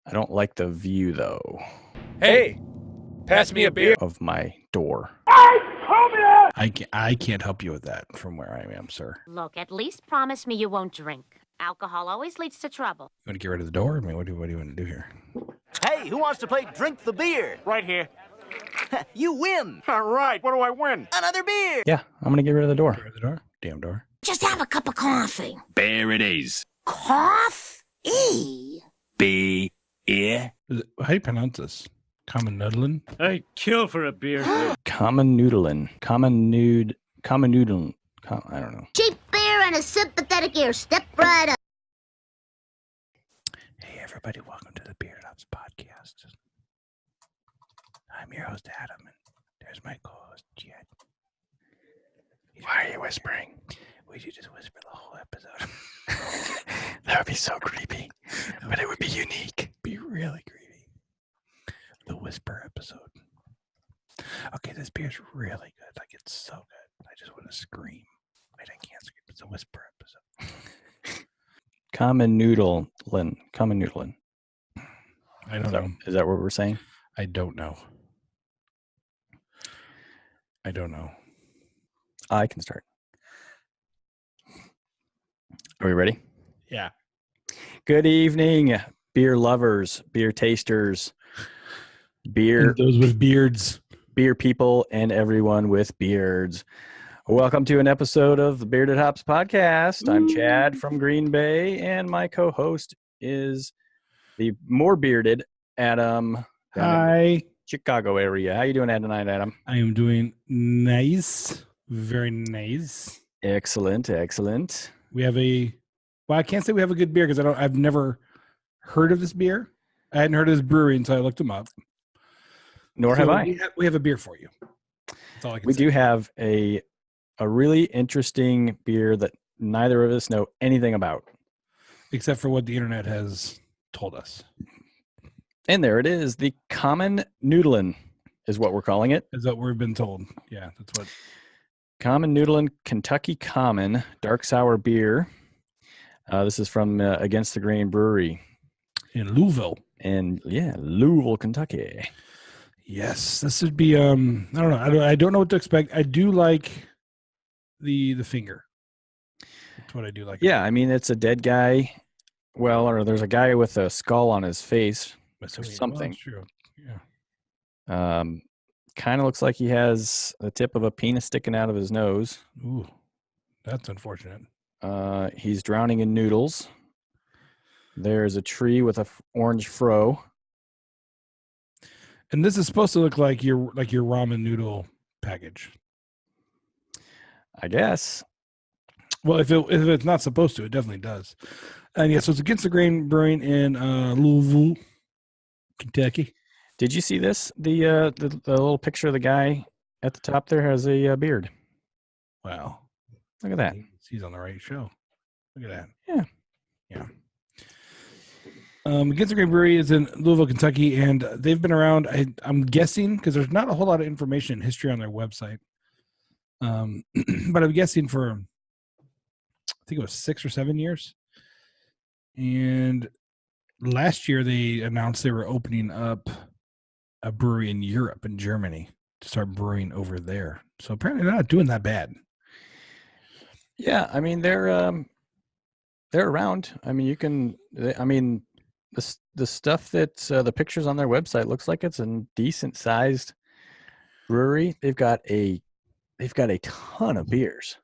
I don't like the view, though, Hey, pass me a beer. of my door. I can't help you with that from where I am, sir. Look, at least promise me you won't drink. Alcohol always leads to trouble. You want to get rid of the door? I mean, what do you want to do here? Hey, who wants to play Drink the Beer? Right here. You win! All right, what do I win? Another beer! Yeah, I'm going to get rid of the door. Get rid of the door? Damn door. Just have a cup of coffee. Beer it is. Coffee? Beer. How do you pronounce this? Kamen Knuddeln? I'd kill for a beer. Kamen Knuddeln. Kamen Knuddeln. I don't know. Cheap beer and a sympathetic ear. Step right up. Hey, everybody, welcome to the Beard Ops Podcast. I'm your host, Adam, and there's my co-host, Jed. Why are you whispering? Would you just whisper the whole episode? That would be so creepy, but it would be unique. Be really creepy. The whisper episode. Okay, this beer's really good. Like, it's so good. I just want to scream. Wait, I can't scream. It's a whisper episode. Kamen Knuddeln. Kamen Knuddeln. I don't know. Is that what we're saying? I don't know. I don't know. I can start. Are we ready? Yeah. Good evening, beer lovers, beer tasters, beer And those with beards. beer people, and everyone with beards. Welcome to an episode of the Bearded Hops Podcast. I'm Chad from Green Bay, and my co-host is the more bearded Adam. down in Hi. Chicago area. How you doing tonight, Adam? I am doing nice. Very nice. Excellent, excellent. We have I can't say we have a good beer because I've never heard of this beer. I hadn't heard of this brewery until I looked them up. Nor So have I. We have a beer for you. That's all I can We say. do have a really interesting beer that neither of us know anything about. Except for what the internet has told us. And there it is. The Kamen Knuddeln is what we're calling it. Is that we've been told. Yeah, that's what. Kamen Knuddeln Kentucky Common Dark Sour Beer. This is from Against the Grain Brewery. In Louisville. And yeah, Louisville, Kentucky. Yes, this would be. I don't know. I don't know what to expect. I do like the finger. That's what I do like. Yeah, I mean, it's a dead guy. Well, or there's a guy with a skull on his face or something. That's true. Yeah. Kind of looks like he has the tip of a penis sticking out of his nose. Ooh, that's unfortunate. He's drowning in noodles. There's a tree with a orange fro. And this is supposed to look like your ramen noodle package. I guess. Well, if it's not supposed to, it definitely does. And yeah, so it's Against the Grain Brewing in Louisville, Kentucky. Did you see this? The little picture of the guy at the top there has a beard. Wow, Look at that. he's on the right show. Look at that. Yeah. Against the Grain Brewery is in Louisville, Kentucky, and they've been around. I'm guessing because there's not a whole lot of information and history on their website. But I'm guessing for, I think it was 6 or 7 years. And last year they announced they were opening up a brewery in Europe, in Germany, to start brewing over there. So apparently they're not doing that bad. Yeah, I mean they're around. I mean the stuff that's the pictures on their website looks like it's a decent sized brewery. They've got a ton of beers.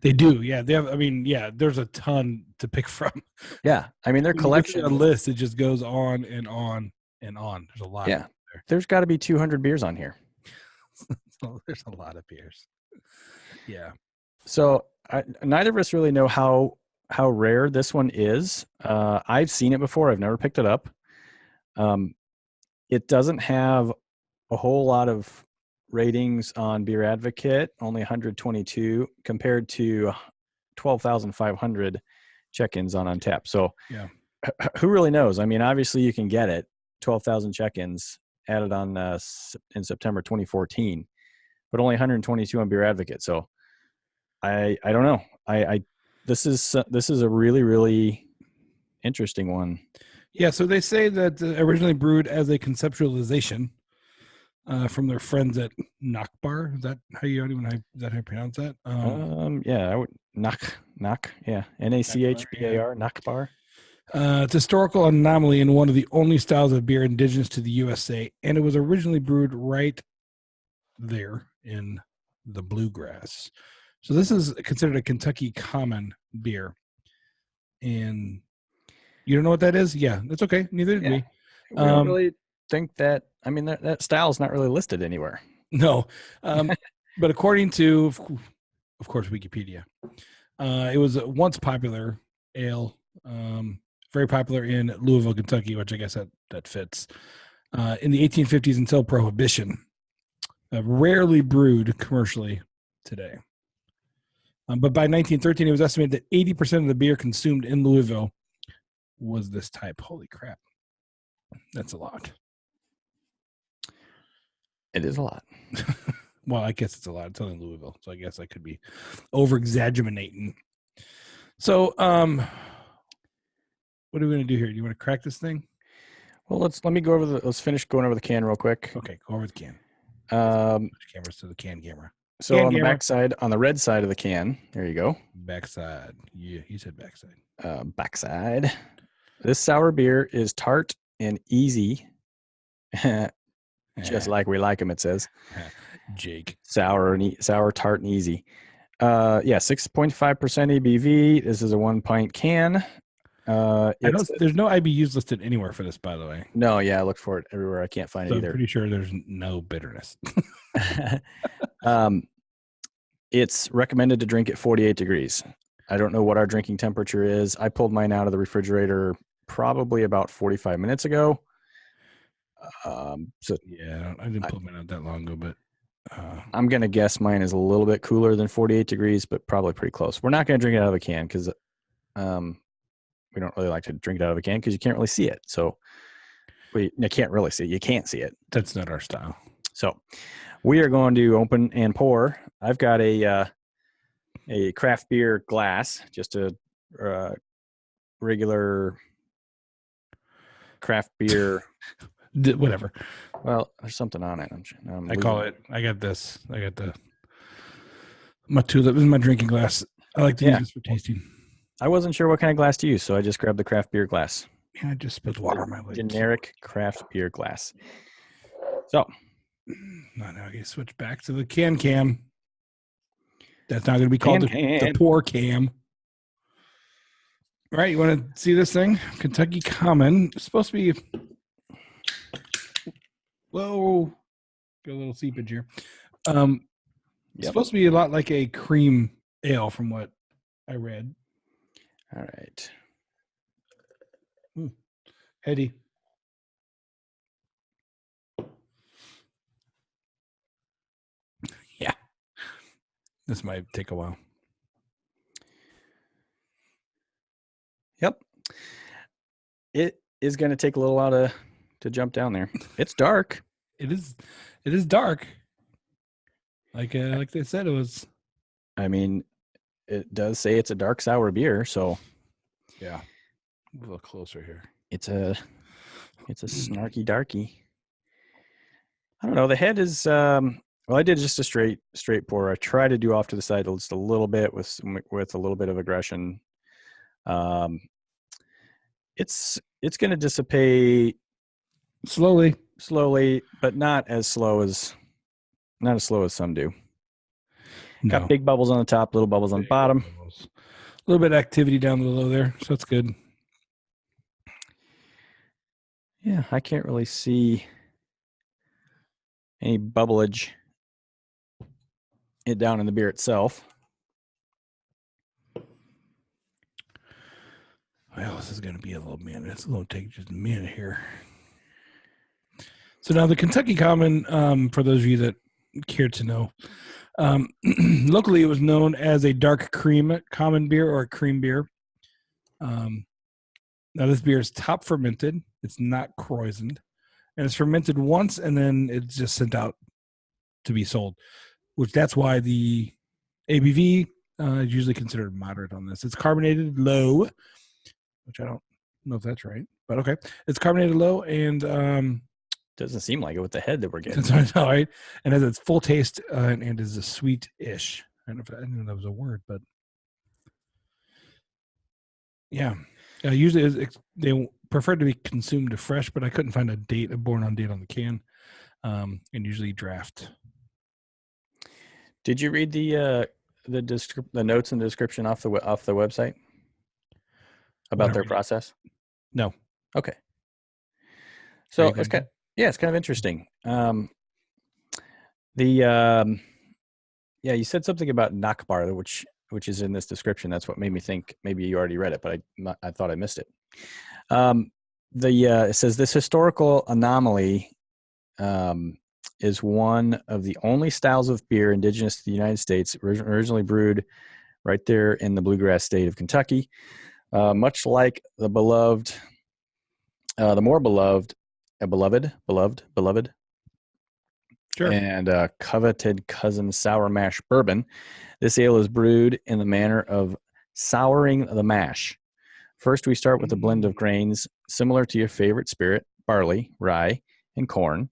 They do, yeah. They have. I mean, yeah. There's a ton to pick from. Yeah, I mean their When you look at collection. a list, it just goes on and on and on. There's a lot. Yeah, there's got to be 200 beers on here. So there's a lot of beers. Yeah. So neither of us really know how rare this one is. I've seen it before. I've never picked it up. It doesn't have a whole lot of ratings on Beer Advocate, only 122 compared to 12,500 check-ins on Untappd. So Yeah. Who really knows? I mean, obviously you can get it. 12,000 check-ins added on in September 2014, but only 122 on Beer Advocate. So I don't know. This is a really, really interesting one. Yeah, so they say that originally brewed as a conceptualization from their friends at Nakbar. Is that how you pronounce that? Yeah, I would knock. Yeah, NACHBAR, Nakbar. It's a historical anomaly and one of the only styles of beer indigenous to the USA, and it was originally brewed right there in the bluegrass. So this is considered a Kentucky common beer. And you don't know what that is? Yeah, that's okay. Neither did we. We don't really think that. I mean, that style is not really listed anywhere. No. But according to, of course, Wikipedia, it was a once popular ale, very popular in Louisville, Kentucky, which I guess that fits. In the 1850s until Prohibition. Rarely brewed commercially today. But by 1913, it was estimated that 80% of the beer consumed in Louisville was this type. Holy crap. That's a lot. It is a lot. Well, I guess it's a lot. It's only Louisville, so I guess I could be over-exaggerating. So, what are we going to do here? Do you want to crack this thing? Well, let's finish going over the can real quick. Okay, go over the can. Cameras to the can camera. So on the backside, on the red side of the can, there you go. Backside. Yeah, he said backside. Backside. This sour beer is tart and easy. Just like we like them, it says. Jake. Sour, tart, and easy. 6.5% ABV. This is a 1 pint can. There's no IBUs listed anywhere for this, by the way. No, yeah, I look for it everywhere. I can't find it either. I'm pretty sure there's no bitterness. It's recommended to drink at 48 degrees. I don't know what our drinking temperature is. I pulled mine out of the refrigerator probably about 45 minutes ago. I didn't pull mine out that long ago, but I'm going to guess mine is a little bit cooler than 48 degrees, but probably pretty close. We're not going to drink it out of a can because we don't really like to drink it out of a can because you can't really see it. So you can't really see it. You can't see it. That's not our style. So we are going to open and pour. I've got a craft beer glass, just a regular craft beer. Whatever. Well, there's something on it. I got this. I got my tulip. This is my drinking glass. I like to use this for tasting. I wasn't sure what kind of glass to use, so I just grabbed the craft beer glass. Yeah, I just spilled water on my lips. Generic craft beer glass. So. Now I can switch back to the cam. That's not going to be called the pour cam. All right, you want to see this thing? Kentucky Common. It's supposed to be... Whoa. Got a little seepage here. It's supposed to be a lot like a cream ale from what I read. All right. Heady. Yeah. This might take a while. Yep. It is going to take a little while to jump down there. It's dark. It is dark. Like they said it was. I mean, it does say it's a dark sour beer, so yeah. Move a little closer here. It's a snarky darky. I don't know. The head is I did just a straight pour. I tried to do off to the side just a little bit with a little bit of aggression. It's going to dissipate slowly, but not as slow as some do. No. Got big bubbles on the top, little bubbles on the bottom. A little bit of activity down below there, so that's good. Yeah, I can't really see any bubblage down in the beer itself. Well, this is going to be a little minute. It's going to take just a minute here. So now the Kentucky Common, for those of you that care to know, locally it was known as a dark cream common beer or a cream beer. Now this beer is top fermented. It's not croissant. And it's fermented once and then it's just sent out to be sold, which that's why the ABV is usually considered moderate on this. It's carbonated low, which I don't know if that's right. But okay, it's carbonated low, and Doesn't seem like it with the head that we're getting. that's what I know, right? And has its full taste, and is a sweet-ish. I didn't know that was a word, but yeah. Usually they prefer to be consumed fresh, but I couldn't find a born on date on the can. And usually draft. Did you read the notes and description off the website about their process? No. Okay. So it's kind of interesting. You said something about Nakbar, which is in this description. That's what made me think maybe you already read it, but I thought I missed it. It says this historical anomaly is one of the only styles of beer indigenous to the United States, originally brewed right there in the bluegrass state of Kentucky. Much like the more beloved, Sure. and coveted cousin sour mash bourbon, this ale is brewed in the manner of souring the mash. First, we start with a blend of grains similar to your favorite spirit, barley, rye, and corn,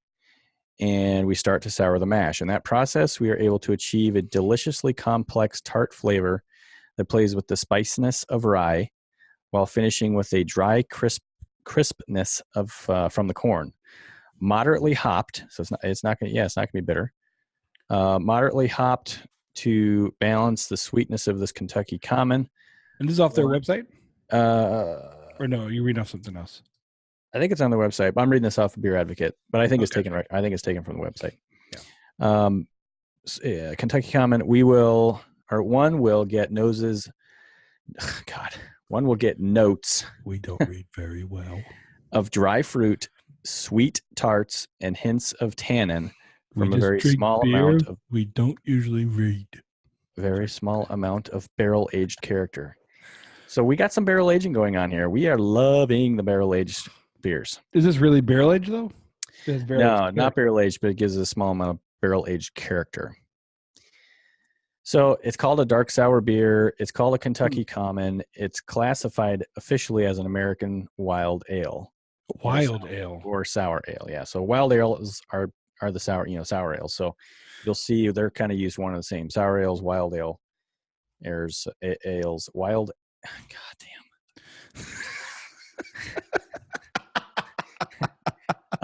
and we start to sour the mash. In that process, we are able to achieve a deliciously complex tart flavor that plays with the spiciness of rye while finishing with a dry crispness of from the corn. Moderately hopped, so it's not going to be bitter. Moderately hopped to balance the sweetness of this Kentucky Common. And this is off their website? Or no, you read off something else? I think it's on the website, but I'm reading this off of Beer Advocate, but I think it's taken right. I think it's taken from the website. Yeah. Kentucky Common, one will get noses. One will get notes. We don't read very well. Of dry fruit, sweet tarts, and hints of tannin from a very small amount of. We don't usually read. Very small amount of barrel-aged character. So we got some barrel aging going on here. We are loving the barrel-aged beers. Is this really barrel-aged, though? No, not barrel-aged, but it gives a small amount of barrel-aged character. So it's called a dark sour beer. It's called a Kentucky Common. It's classified officially as an American wild ale. Wild ale. Or sour ale, yeah. So wild ales are the sour ales. So you'll see they're kind of used one and the same. Sour ales, wild ale, ales, wild. God damn.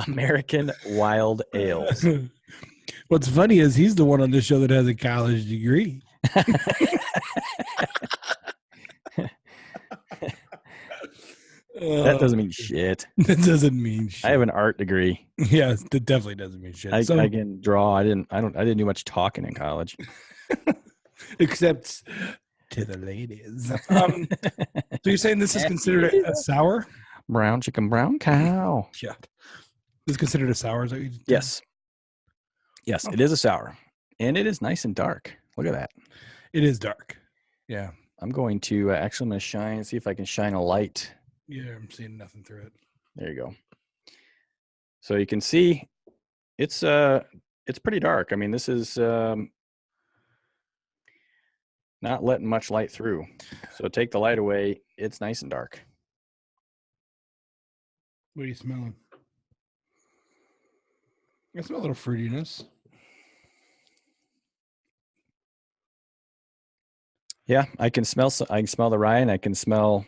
American wild ales. What's funny is he's the one on this show that has a college degree. That doesn't mean shit. That doesn't mean shit. I have an art degree. Yeah, that definitely doesn't mean shit. I can draw. I didn't do much talking in college. Except to the ladies. So you're saying this is considered a sour? Brown chicken, brown cow. Yeah. This is considered a sour? Is that what you Yes. Yes, It is a sour. And it is nice and dark. Look at that. It is dark. Yeah. I'm going to I'm going to see if I can shine a light. Yeah, I'm seeing nothing through it. There you go. So you can see it's pretty dark. I mean, this is not letting much light through. So take the light away. It's nice and dark. What are you smelling? I smell a little fruitiness. Yeah, I can smell the rye, and I can smell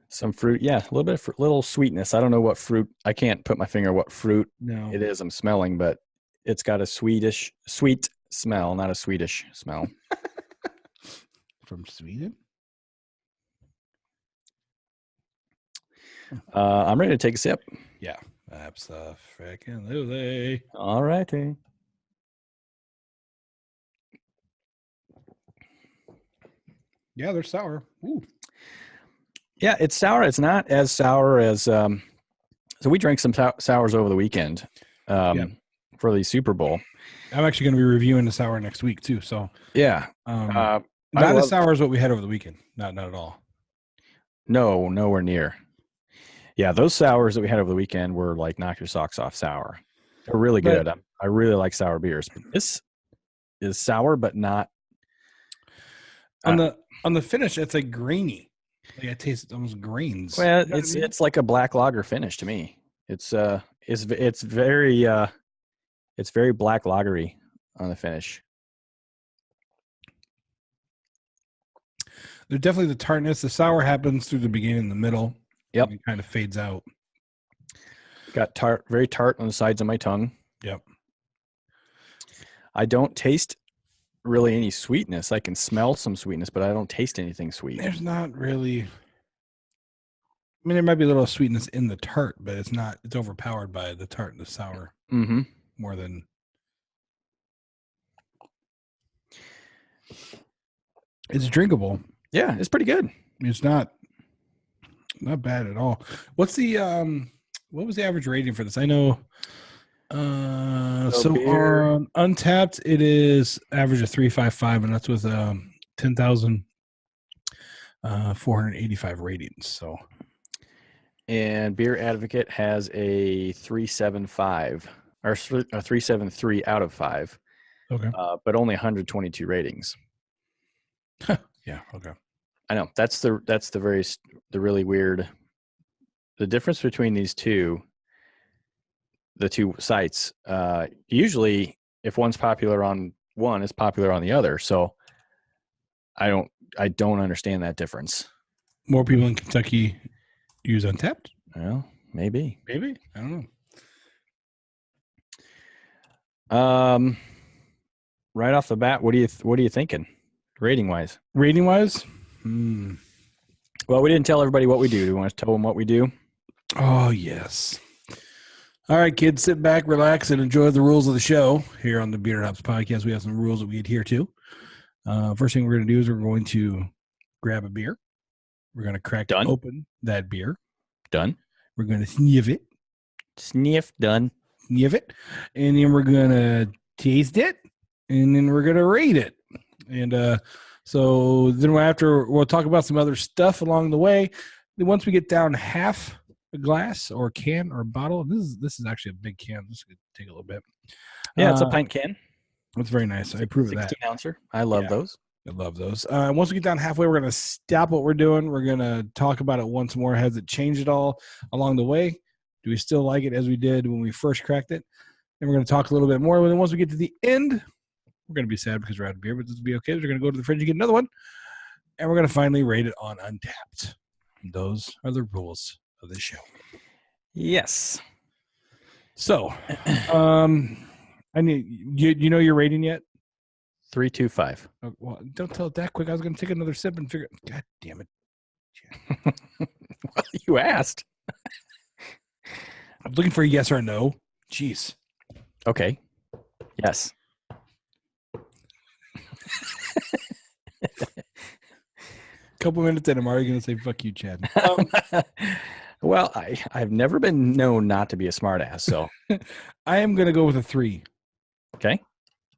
some fruit. Yeah, a little bit of little sweetness. I don't know what fruit. I can't put my finger on what fruit it is I'm smelling, but it's got a sweet smell, not a Swedish smell. From Sweden? I'm ready to take a sip. Yeah. Absolutely. All righty. Yeah, they're sour. Ooh. Yeah, it's sour. It's not as sour as so we drank some sours over the weekend for the Super Bowl. I'm actually going to be reviewing the sour next week too. So yeah, not as sour as what we had over the weekend. Not at all. No, nowhere near. Yeah, those sours that we had over the weekend were like knock your socks off sour. They're really good. I really like sour beers. But this is sour, but not on the finish. It's like grainy. Like I taste almost grains. Well, You know what I mean? it's like a black lager finish to me. It's very black lagery on the finish. There's definitely the tartness. The sour happens through the beginning and the middle. Yep. And it kind of fades out. Got very tart on the sides of my tongue. Yep. I don't taste really any sweetness. I can smell some sweetness, but I don't taste anything sweet. There's not really. I mean, there might be a little sweetness in the tart, but it's not. It's overpowered by the tart and the sour Mm-hmm. more than. It's drinkable. Yeah, it's pretty good. It's not bad at all. What's the what was the average rating for this? I know so beer. on Untapped it is average of 3.55, and that's with 10,485 ratings. So And Beer Advocate has a 3.75 or a 3.73 out of 5. okay. But only 122 ratings. Yeah, okay. I know that's the really weird. The difference between the two sites. Usually, if one's popular on one, it's popular on the other. So I don't understand that difference. More people in Kentucky use Untapped? Well, maybe. Maybe. I don't know. Right off the bat, what are you thinking, rating wise? Rating wise? Well, we didn't tell everybody what we do. Do you want to tell them what we do? Oh, yes. All right, kids, sit back, relax, and enjoy the rules of the show here on the Beer Hops Podcast. We have some rules that we adhere to. First thing we're going to do is we're going to grab a beer. We're going to crack open that beer. Done. We're going to sniff it. Sniff. Done. Sniff it. And then we're going to taste it. And then we're going to rate it. And so then we'll talk about some other stuff along the way. Then once we get down half a glass or can or bottle, this is actually a big can. This could take a little bit. Yeah, it's a pint can. It's very nice. I approve of that. 16 ouncer. I love those. I love those. Once we get down halfway, we're going to stop what we're doing. We're going to talk about it once more. Has it changed at all along the way? Do we still like it as we did when we first cracked it? And we're going to talk a little bit more. And then once we get to the end, we're going to be sad because we're out of beer, but this will be okay. We're going to go to the fridge and get another one. And we're going to finally rate it on Untapped. And those are the rules of this show. Yes. So, I need you know your rating yet? 3.25. Oh, well, don't tell it that quick. I was going to take another sip and figure. God damn it! Well, you asked. I'm looking for a yes or a no. Jeez. Okay. Yes. Couple minutes in, I'm already going to say "fuck you, Chad." Well, I've never been known not to be a smartass, so I am going to go with a 3. Okay.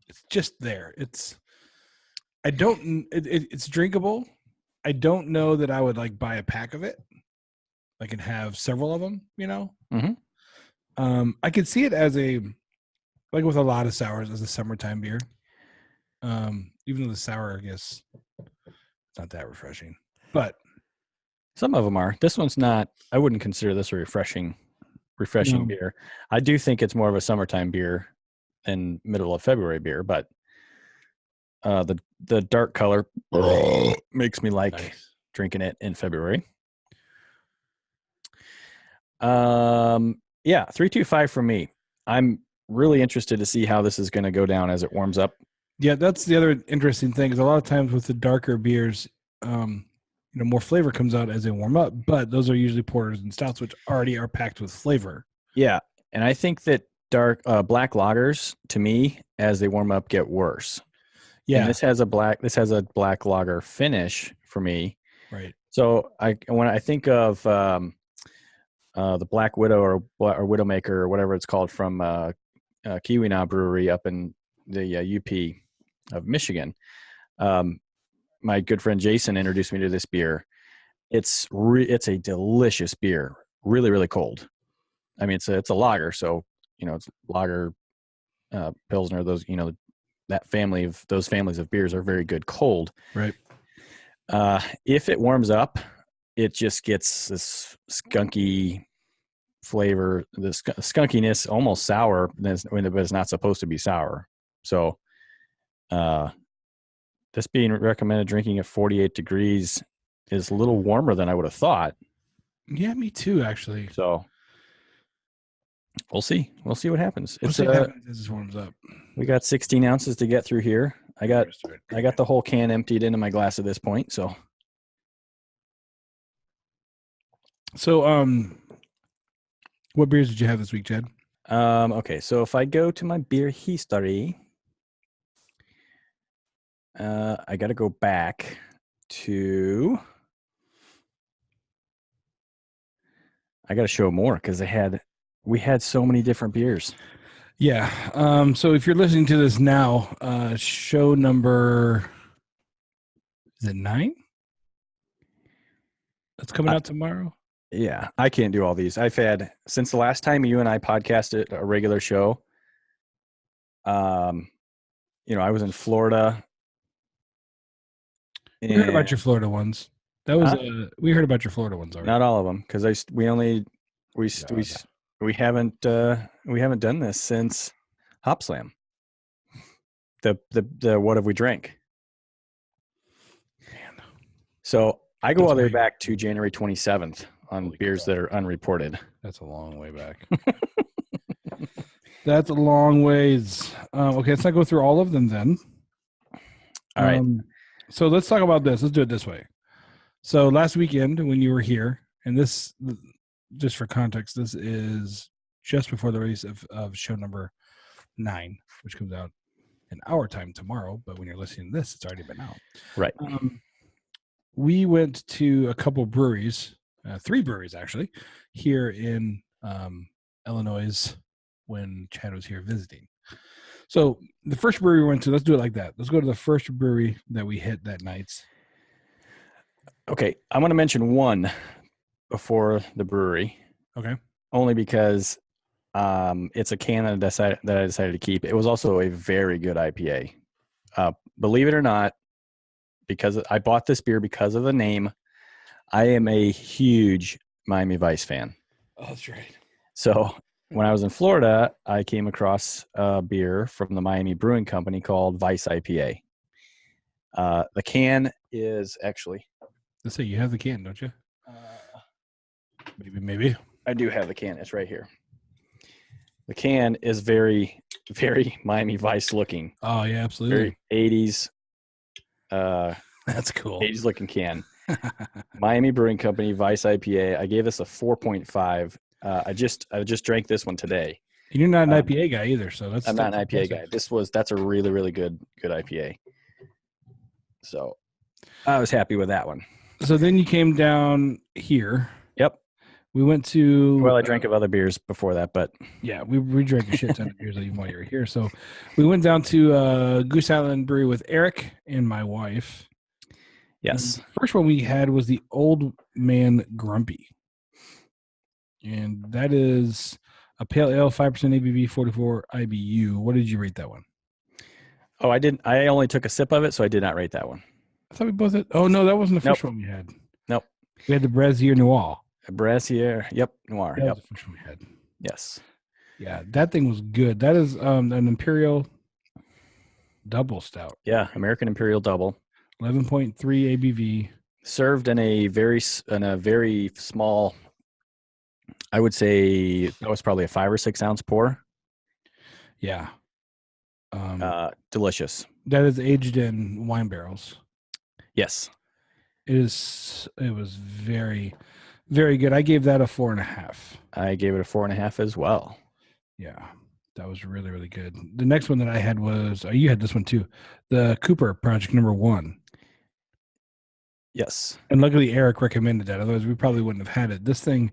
It's just there. It's drinkable. I don't know that I would like buy a pack of it. I can have several of them, you know. Mm-hmm. I could see it as like with a lot of sours as a summertime beer. Even though the sour, I guess, it's not that refreshing, but some of them are. This one's not. I wouldn't consider this a refreshing No. beer. I do think it's more of a summertime beer than middle of February beer, but the dark color makes me like drinking it in February. Yeah, 3.25 for me. I'm really interested to see how this is going to go down as it warms up. Yeah, that's the other interesting thing is a lot of times with the darker beers, more flavor comes out as they warm up, but those are usually porters and stouts, which already are packed with flavor. Yeah, and I think that black lagers, to me, as they warm up, get worse. Yeah, and this has a black lager finish for me. Right. So when I think of the Black Widow or Widowmaker or whatever it's called from Keweenaw Brewery up in the UP of Michigan, my good friend Jason introduced me to this beer. It's a delicious beer, really, really cold. I mean, it's a lager, so it's lager, Pilsner. Those those families of beers are very good cold. Right. If it warms up, it just gets this skunky flavor, the skunkiness, almost sour, but it's not supposed to be sour. So, this being recommended drinking at 48 degrees is a little warmer than I would have thought. Yeah, me too, actually. So, we'll see. We'll see what happens. We'll see what happens as this warms up. We got 16 ounces to get through here. I got the whole can emptied into my glass at this point. So, what beers did you have this week, Chad? okay. So if I go to my beer history, I got to go back to. I got to show more because we had so many different beers. Yeah. So if you're listening to this now, show number, is it 9? That's coming out tomorrow. Yeah, I can't do all these. I've had since the last time you and I podcasted a regular show. I was in Florida. We heard about your Florida ones. That was we heard about your Florida ones already. Not all of them, because we haven't done this since Hop Slam. The what have we drank? Man. So I go all the way back to January 27th on beers that are unreported. That's a long way back. That's a long ways. Okay, let's not go through all of them then. All right. So let's talk about this. Let's do it this way. So last weekend when you were here, and this, just for context, this is just before the release of show number 9, which comes out in our time tomorrow. But when you're listening to this, it's already been out. Right. We went to a couple breweries, 3 breweries actually, here in Illinois when Chad was here visiting. So the first brewery we went to, let's do it like that. Let's go to the first brewery that we hit that night. Okay, I'm going to mention one before the brewery. Okay. Only because it's a can that I decided to keep. It was also a very good IPA. Believe it or not, because I bought this beer because of the name, I am a huge Miami Vice fan. Oh, that's right. So when I was in Florida, I came across a beer from the Miami Brewing Company called Vice IPA. The can is actually... Let's say you have the can, don't you? Maybe. I do have the can. It's right here. The can is very, very Miami Vice looking. Oh, yeah, absolutely. Very 80s. That's cool. 80s looking can. Miami Brewing Company Vice IPA. I gave this a 4.5. I just drank this one today. You're not an IPA guy either, so that's... I'm not an IPA guy. That's a really, really good IPA. So I was happy with that one. So then you came down here. Yep. We went to... Well, I drank of other beers before that, but... Yeah, we drank a shit ton of beers even while you were here. So we went down to Goose Island Brewery with Eric and my wife. Yes. And the first one we had was the Old Man Grumpy. And that is a pale ale, 5% ABV, 44 IBU. What did you rate that one? Oh, I didn't. I only took a sip of it, so I did not rate that one. I thought we both had... Oh, no, that wasn't the first one we had. Nope. We had the Brazier Noir. Brassiere. Yep. Noir. That yep. was the first one we had. Yes. Yeah, that thing was good. That is an Imperial double stout. Yeah, American Imperial Double. 11.3 ABV. Served in a very small, I would say that was probably a 5 or 6 ounce pour. Yeah. Delicious. That is aged in wine barrels. Yes. It was very, very good. I gave that a 4.5. I gave it a 4.5 as well. Yeah. That was really, really good. The next one that I had was, you had this one too, the Cooper Project number 1. Yes. And luckily Eric recommended that. Otherwise we probably wouldn't have had it. This thing,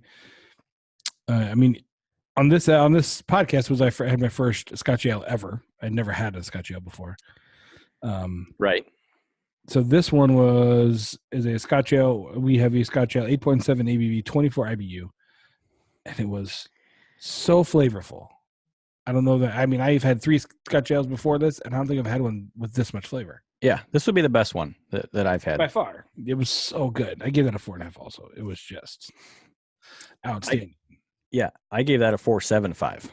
on this podcast was I had my first Scotch ale ever. I'd never had a Scotch ale before. Right. So this one is a Scotch ale. We have a Scotch ale, 8.7 ABV, 24 IBU. And it was so flavorful. I don't know that. I've had 3 Scotch ales before this, and I don't think I've had one with this much flavor. Yeah, this would be the best one that I've had. by far. It was so good. I gave that a 4.5. Also, it was just outstanding. I gave that a 4.75.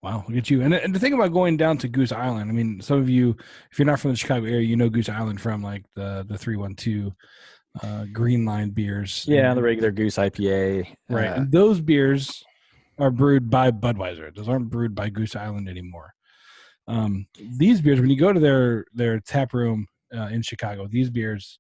Wow, look at you. And the thing about going down to Goose Island, I mean, some of you, if you're not from the Chicago area, you know Goose Island from like the 312 Green Line beers. Yeah, the regular Goose IPA. Right. And those beers are brewed by Budweiser. Those aren't brewed by Goose Island anymore. These beers, when you go to their tap room in Chicago, these beers,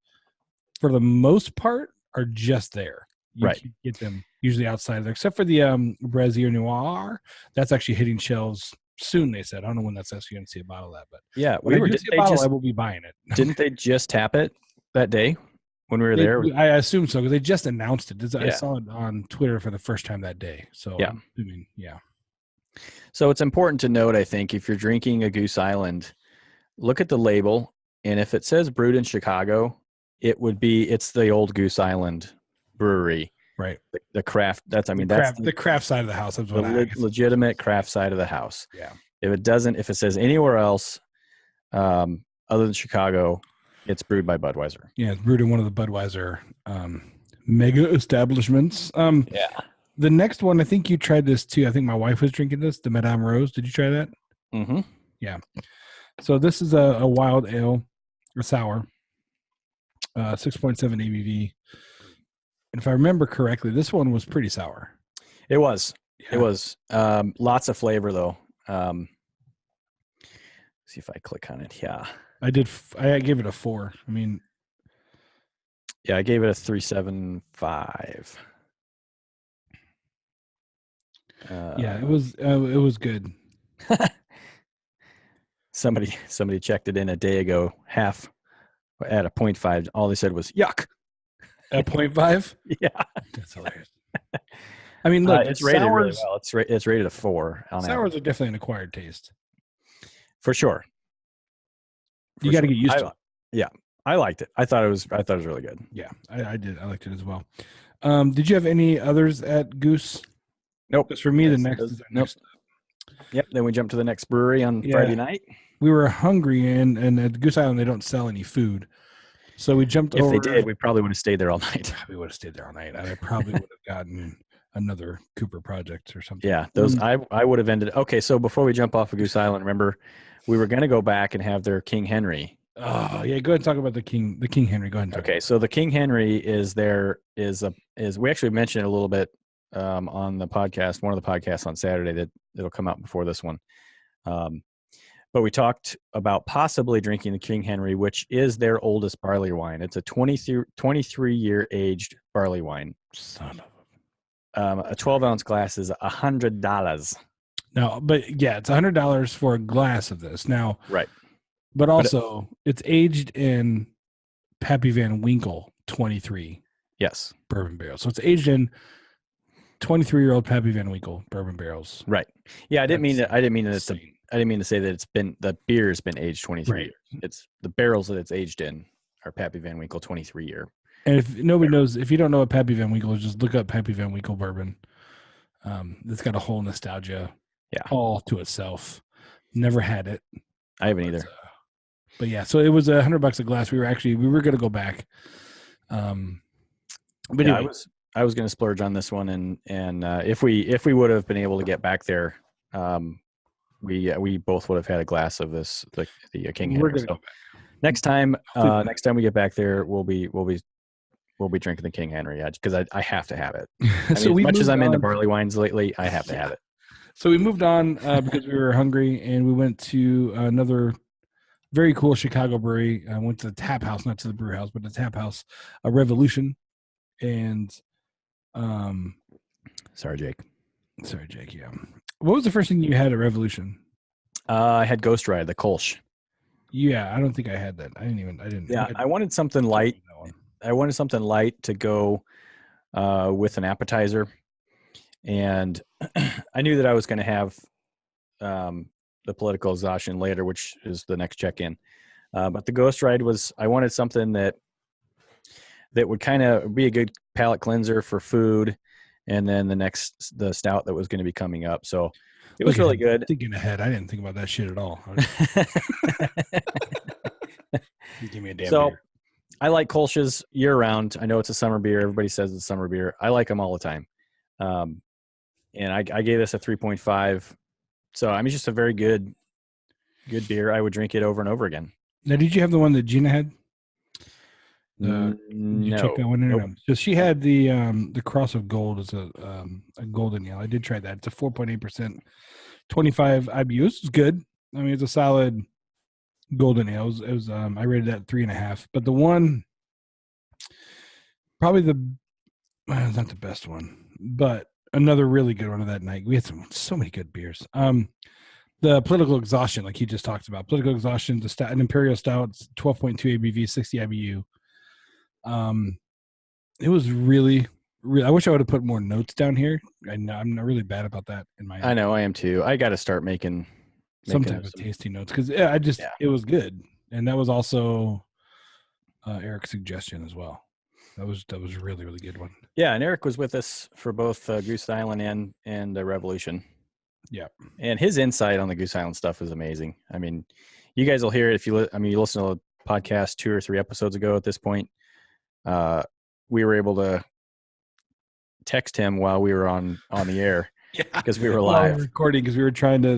for the most part, are just there. You Right. can get them usually outside there, except for the Brazier Noir. That's actually hitting shelves soon, they said. I don't know when that's actually going to see a bottle of that, but Yeah, when I do see a bottle, I will be buying it. Didn't they just tap it that day when we were there? I assume so, because they just announced it. I Yeah. saw it on Twitter for the first time that day. So, Yeah. I mean, yeah. So it's important to note, I think, if you're drinking a Goose Island, look at the label, and if it says brewed in Chicago, it's the old Goose Island brewery. Right. The craft, that's The craft side of the house. That's what legitimate craft side of the house. Yeah. If it says anywhere else other than Chicago, it's brewed by Budweiser. Yeah, it's brewed in one of the Budweiser mega establishments. Yeah. The next one, I think you tried this too. I think my wife was drinking this, the Madame Rose. Did you try that? Mm-hmm. Yeah. So this is a wild ale, a sour, 6.7 ABV. And if I remember correctly, this one was pretty sour. It was. Yeah. It was. Lots of flavor, though. See if I click on it. Yeah. I did. I gave it a 4. I mean, yeah, I gave it a 3.75. Yeah, it was good. Somebody checked it in a day ago, half at a 0.5. All they said was yuck. At 0.5? Yeah, that's hilarious. I mean, look, it's rated really well. It's rated a 4. Sours are definitely an acquired taste, for sure. You got to get used to it. Yeah, I liked it. I thought it was really good. Yeah, I did. I liked it as well. Did you have any others at Goose? Nope. Because for me, the next. Nope. Yep. Then we jumped to the next brewery on Friday night. We were hungry, and at Goose Island they don't sell any food, so we jumped over. If they did, we probably would have stayed there all night. We would have stayed there all night. I probably would have gotten another Cooper project or something. Yeah, those I would have ended. Okay, so before we jump off of Goose Island, remember we were going to go back and have their King Henry. Oh yeah, go ahead and talk about the King Henry. Go ahead. Okay, so the King Henry is we actually mentioned it a little bit on the podcast, one of the podcasts on Saturday that it'll come out before this one. But we talked about possibly drinking the King Henry, which is their oldest barley wine. It's a 23-year aged barley wine. Son of a 12-ounce glass is $100. No, but yeah, it's $100 for a glass of this. Now, right. But also, it's aged in Pappy Van Winkle 23. Yes. Bourbon barrels. So it's aged in 23-year-old Pappy Van Winkle bourbon barrels. Right. Yeah, I didn't mean to say that the beer's been aged 23 years. It's the barrels that it's aged in are Pappy Van Winkle 23-year. And if nobody knows, if you don't know what Pappy Van Winkle is, just look up Pappy Van Winkle bourbon. It's got a whole nostalgia all to itself. Never had it. I haven't either. But yeah, so it was $100 a glass. We were going to go back. But yeah, anyway. I was going to splurge on this one, and if we would have been able to get back there, we both would have had a glass of this the King Henry. So next time we get back there, we'll be drinking the King Henry because I have to have it. I mean, as much as I'm into barley wines lately, I have to have it. So we moved on because we were hungry, and we went to another very cool Chicago brewery. I went to the Tap House, not to the brew house, but the Tap House, a Revolution. And sorry, Jake. Yeah. What was the first thing you had at Revolution? I had Ghost Ride, the Kolsch. Yeah, I don't think I had that. I didn't. Yeah, I wanted something light. I wanted something light to go with an appetizer, and I knew that I was going to have the political exhaustion later, which is the next check-in. But the Ghost Ride I wanted something that would kind of be a good palate cleanser for food, and then the stout that was going to be coming up. So it was really good. Thinking ahead, I didn't think about that shit at all. Give me a damn So beer. I like Kolsch's year round. I know it's a summer beer. Everybody says it's a summer beer. I like them all the time. And I gave this a 3.5. So I mean, just a very good beer. I would drink it over and over again. Now, did you have the one that Gina had? Did you check that No. one in? Nope. No. So she had the Cross of Gold as a golden ale. I did try that. It's a 4.8%, 25 IBUs. It's good. I mean, it's a solid golden ale. It was I rated that 3.5. But the one, probably not the best one, but another really good one of that night. We had so many good beers. The Political Exhaustion, like he just talked about. Political Exhaustion, an Imperial Stout, 12.2 ABV, 60 IBU. It was really, really. I wish I would have put more notes down here. I'm not really bad about that in my. I know I am too. I got to start making some type of tasty notes because it was good, and that was also Eric's suggestion as well. That was a really, really good one. Yeah, and Eric was with us for both Goose Island and Revolution. Yeah, and his insight on the Goose Island stuff is amazing. I mean, you guys will hear it if you. You listen to the podcast 2 or 3 episodes ago. At this point, we were able to text him while we were on the air. Yeah, because we were live recording because we were trying to.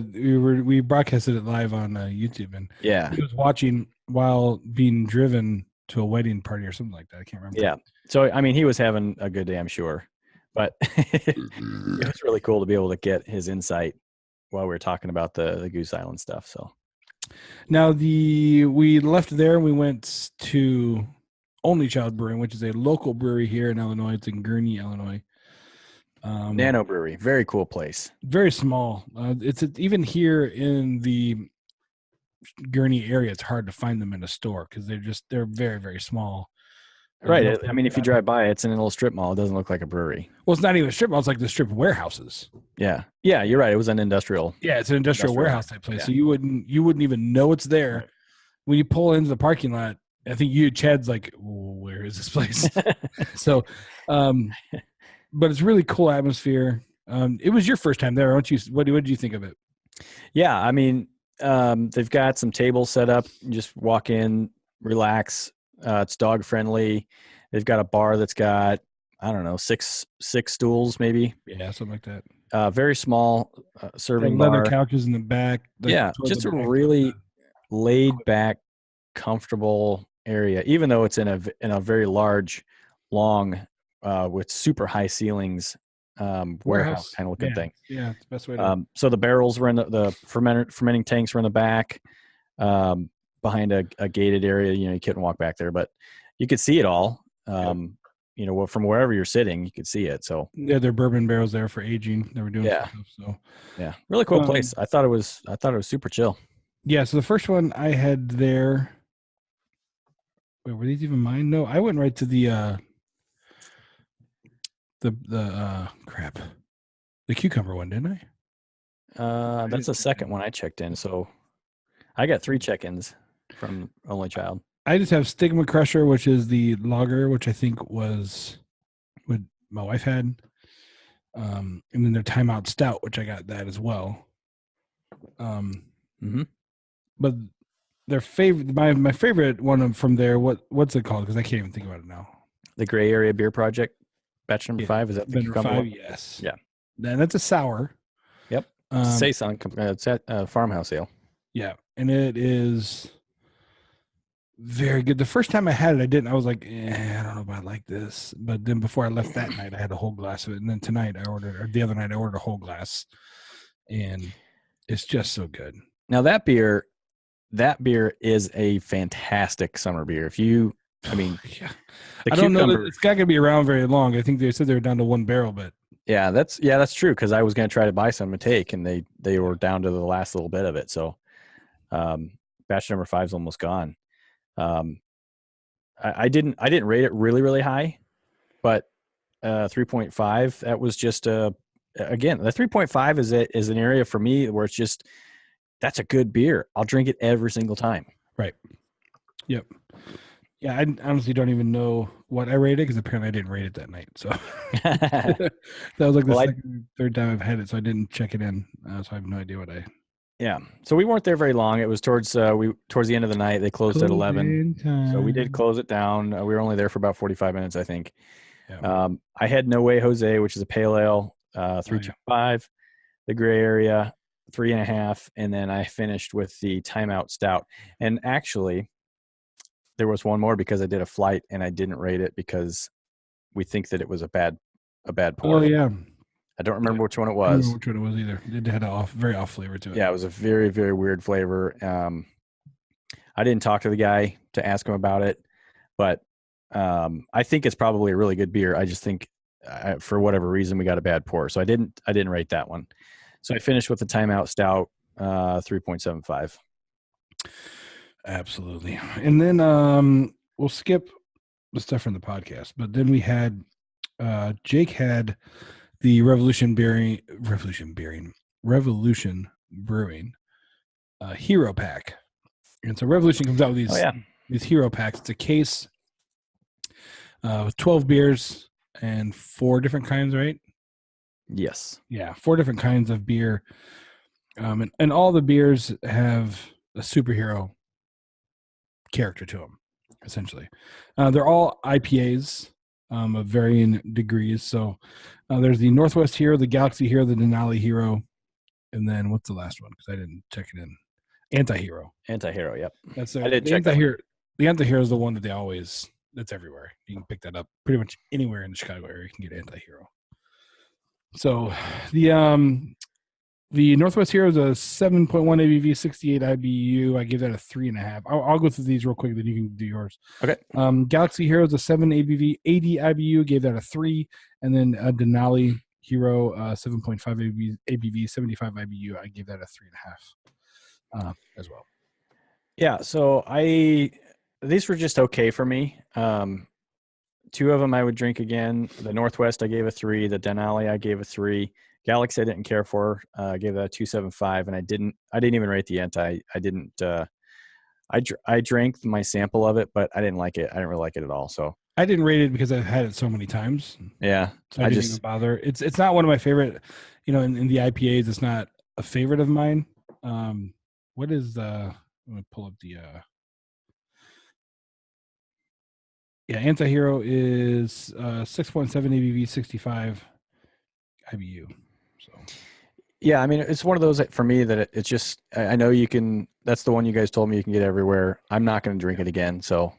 We broadcasted it live on YouTube, and yeah, he was watching while being driven to a wedding party or something like that. I can't remember. Yeah, so I mean, he was having a good day, I'm sure, but it was really cool to be able to get his insight while we were talking about the Goose Island stuff. So now we left there and we went to Only Child Brewing, which is a local brewery here in Illinois. It's in Gurnee, Illinois. Nano Brewery, very cool place. Very small. It's even here in the Gurnee area, it's hard to find them in a store because they're very, very small. Right. I mean, if you drive by, it's in a little strip mall. It doesn't look like a brewery. Well, it's not even a strip mall. It's like the strip warehouses. Yeah. Yeah, you're right. It was an industrial. Yeah, it's an industrial warehouse type place. Yeah. So you wouldn't even know it's there. Right. When you pull into the parking lot, I think Chad's like, where is this place? So, but it's really cool atmosphere. It was your first time there, aren't you? What did you think of it? Yeah, I mean, they've got some tables set up. You just walk in, relax. It's dog friendly. They've got a bar that's got, I don't know, six stools maybe. Yeah, something like that. Very small serving leather bar. couches in the back. Yeah, just a really laid back, comfortable area. Even though it's in a very large, long, with super high ceilings, warehouse kind of looking thing. Yeah, it's the best way to. So the barrels were in the fermenting tanks were in the back. Behind a gated area, you couldn't walk back there, but you could see it all. From wherever you're sitting, you could see it. So yeah, their bourbon barrels there for aging. They were doing stuff. So yeah, really cool place. I thought it was super chill. Yeah. So the first one I had there. Wait, were these even mine? No, I went right to the cucumber one, didn't I? That's the second one I checked in. So I got 3 check-ins from Only Child. I just have Stigma Crusher, which is the lager, which I think was what my wife had. And then their Timeout Stout, which I got that as well. But their favorite, my favorite one from there, what's it called? Because I can't even think about it now. The Gray Area Beer Project, batch number 5. Is that the number 5? Yes. Yeah. Then that's a sour. Yep. Saison, it's at Farmhouse Ale. Yeah, and it is very good. The first time I had it, I was like, I don't know if I like this. But then before I left that night, I had a whole glass of it. And then tonight the other night I ordered a whole glass. And it's just so good. Now that beer is a fantastic summer beer. I don't know that it's not going to be around very long. I think they said they were down to 1 barrel, but yeah, that's true. Cause I was going to try to buy some to take and they were down to the last little bit of it. So, batch number 5 is almost gone. I didn't rate it really, really high, but 3.5, that was just again, the 3.5 is an area for me where it's just, that's a good beer. I'll drink it every single time. Right. Yep. Yeah, I honestly don't even know what I rated because apparently I didn't rate it that night. So that was like the third time I've had it, so I didn't check it in. So I have no idea what I. Yeah. So we weren't there very long. It was towards the end of the night. They closed at 11. So we did close it down. We were only there for about 45 minutes, I think. Yeah. I had No Way Jose, which is a pale ale, 3.25, the gray area, 3.5, and then I finished with the Timeout Stout. And actually, there was one more because I did a flight and I didn't rate it because we think that it was a bad pour. Oh yeah. I don't remember which one it I don't was. remember which one it was either. It had a very off flavor to it. Yeah, it was a very, very weird flavor. I didn't talk to the guy to ask him about it, but I think it's probably a really good beer. I just think for whatever reason we got a bad pour, so I didn't rate that one. So I finished with the Timeout Stout, 3.75. Absolutely. And then we'll skip the stuff from the podcast, but then we had Jake had the Revolution Brewing Hero Pack. And so Revolution comes out with these Hero Packs. It's a case with 12 beers and 4 different kinds, right? Yes. Yeah, 4 different kinds of beer. And all the beers have a superhero character to them, essentially. They're all IPAs of varying degrees. So there's the Northwest Hero, the Galaxy Hero, the Denali Hero, and then what's the last one? Because I didn't check it in. Anti-Hero. Anti-Hero, yep. That's I did the check that Anti-Hero. The Anti-Hero is the one that that's everywhere. You can pick that up pretty much anywhere in the Chicago area. You can get Anti-Hero. So the Northwest Hero is a 7.1 ABV, 68 IBU. I give that a 3.5. I'll go through these real quick, then you can do yours. Okay. Galaxy Hero is a 7 ABV, 80 IBU. Gave that a 3. And then Denali Hero, 7.5 ABV, 75 IBU. I gave that a 3.5 as well. Yeah. So these were just okay for me. 2 of them I would drink again. The Northwest I gave a 3. The Denali I gave a 3. Galaxy I didn't care for. I gave that a 2.75, and I didn't even rate the Anti. I didn't. I drank my sample of it, but I didn't like it. I didn't really like it at all. So I didn't rate it because I've had it so many times. Yeah, so I didn't even bother. It's not one of my favorite. In the IPAs, it's not a favorite of mine. What is the? I'm gonna pull up the. Anti-Hero is 6.7 ABV, 65 IBU. So. Yeah, I mean, it's one of those for me that it's just, I know you can, that's the one you guys told me you can get everywhere. I'm not going to drink it again. So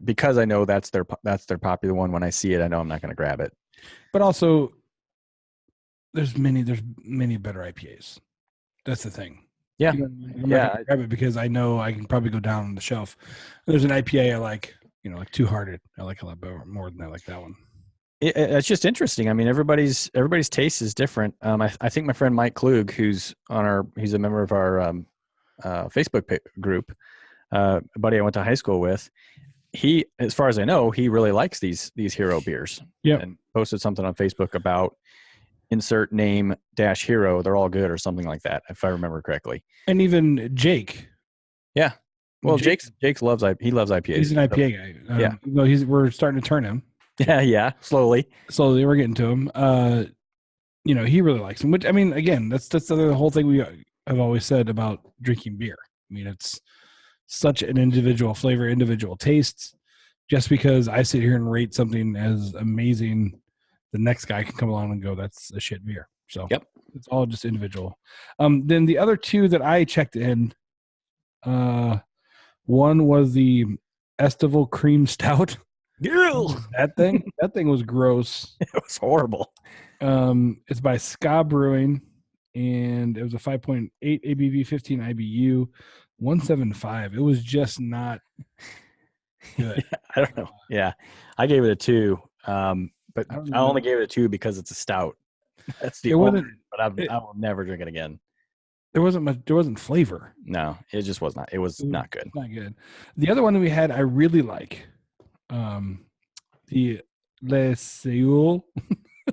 because I know that's their popular one, when I see it, I know I'm not going to grab it. But also there's many better IPAs. That's the thing. Yeah. I'm not gonna grab it because I know I can probably go down on the shelf. There's an IPA I like, like Two Hearted. I like a lot more than I like that one. It's just interesting. I mean, everybody's taste is different. I think my friend Mike Klug, he's a member of our Facebook group, a buddy I went to high school with. He, as far as I know, he really likes these hero beers. Yeah, and posted something on Facebook about insert name - hero. They're all good or something like that, if I remember correctly. And even Jake. Yeah. Well, Jake loves IPAs. He's an IPA guy. Yeah. We're starting to turn him. Yeah, slowly we're getting to him. He really likes them. Which, I mean, again, that's the whole thing we have always said about drinking beer. I mean, it's such an individual flavor, individual tastes. Just because I sit here and rate something as amazing, the next guy can come along and go, "That's a shit beer." So yep, it's all just individual. Then the other 2 that I checked in, one was the Estival Cream Stout. That thing was gross. It was horrible. It's by Ska Brewing, and it was a 5.8 ABV, 15 IBU, 175. It was just not good. I don't know. Yeah, I gave it a 2, but I only gave it a 2 because it's a stout. That's the only. But I will never drink it again. There wasn't flavor. No, it just was not. It was not good. Not good. The other one that we had, I really like. The Le Seoul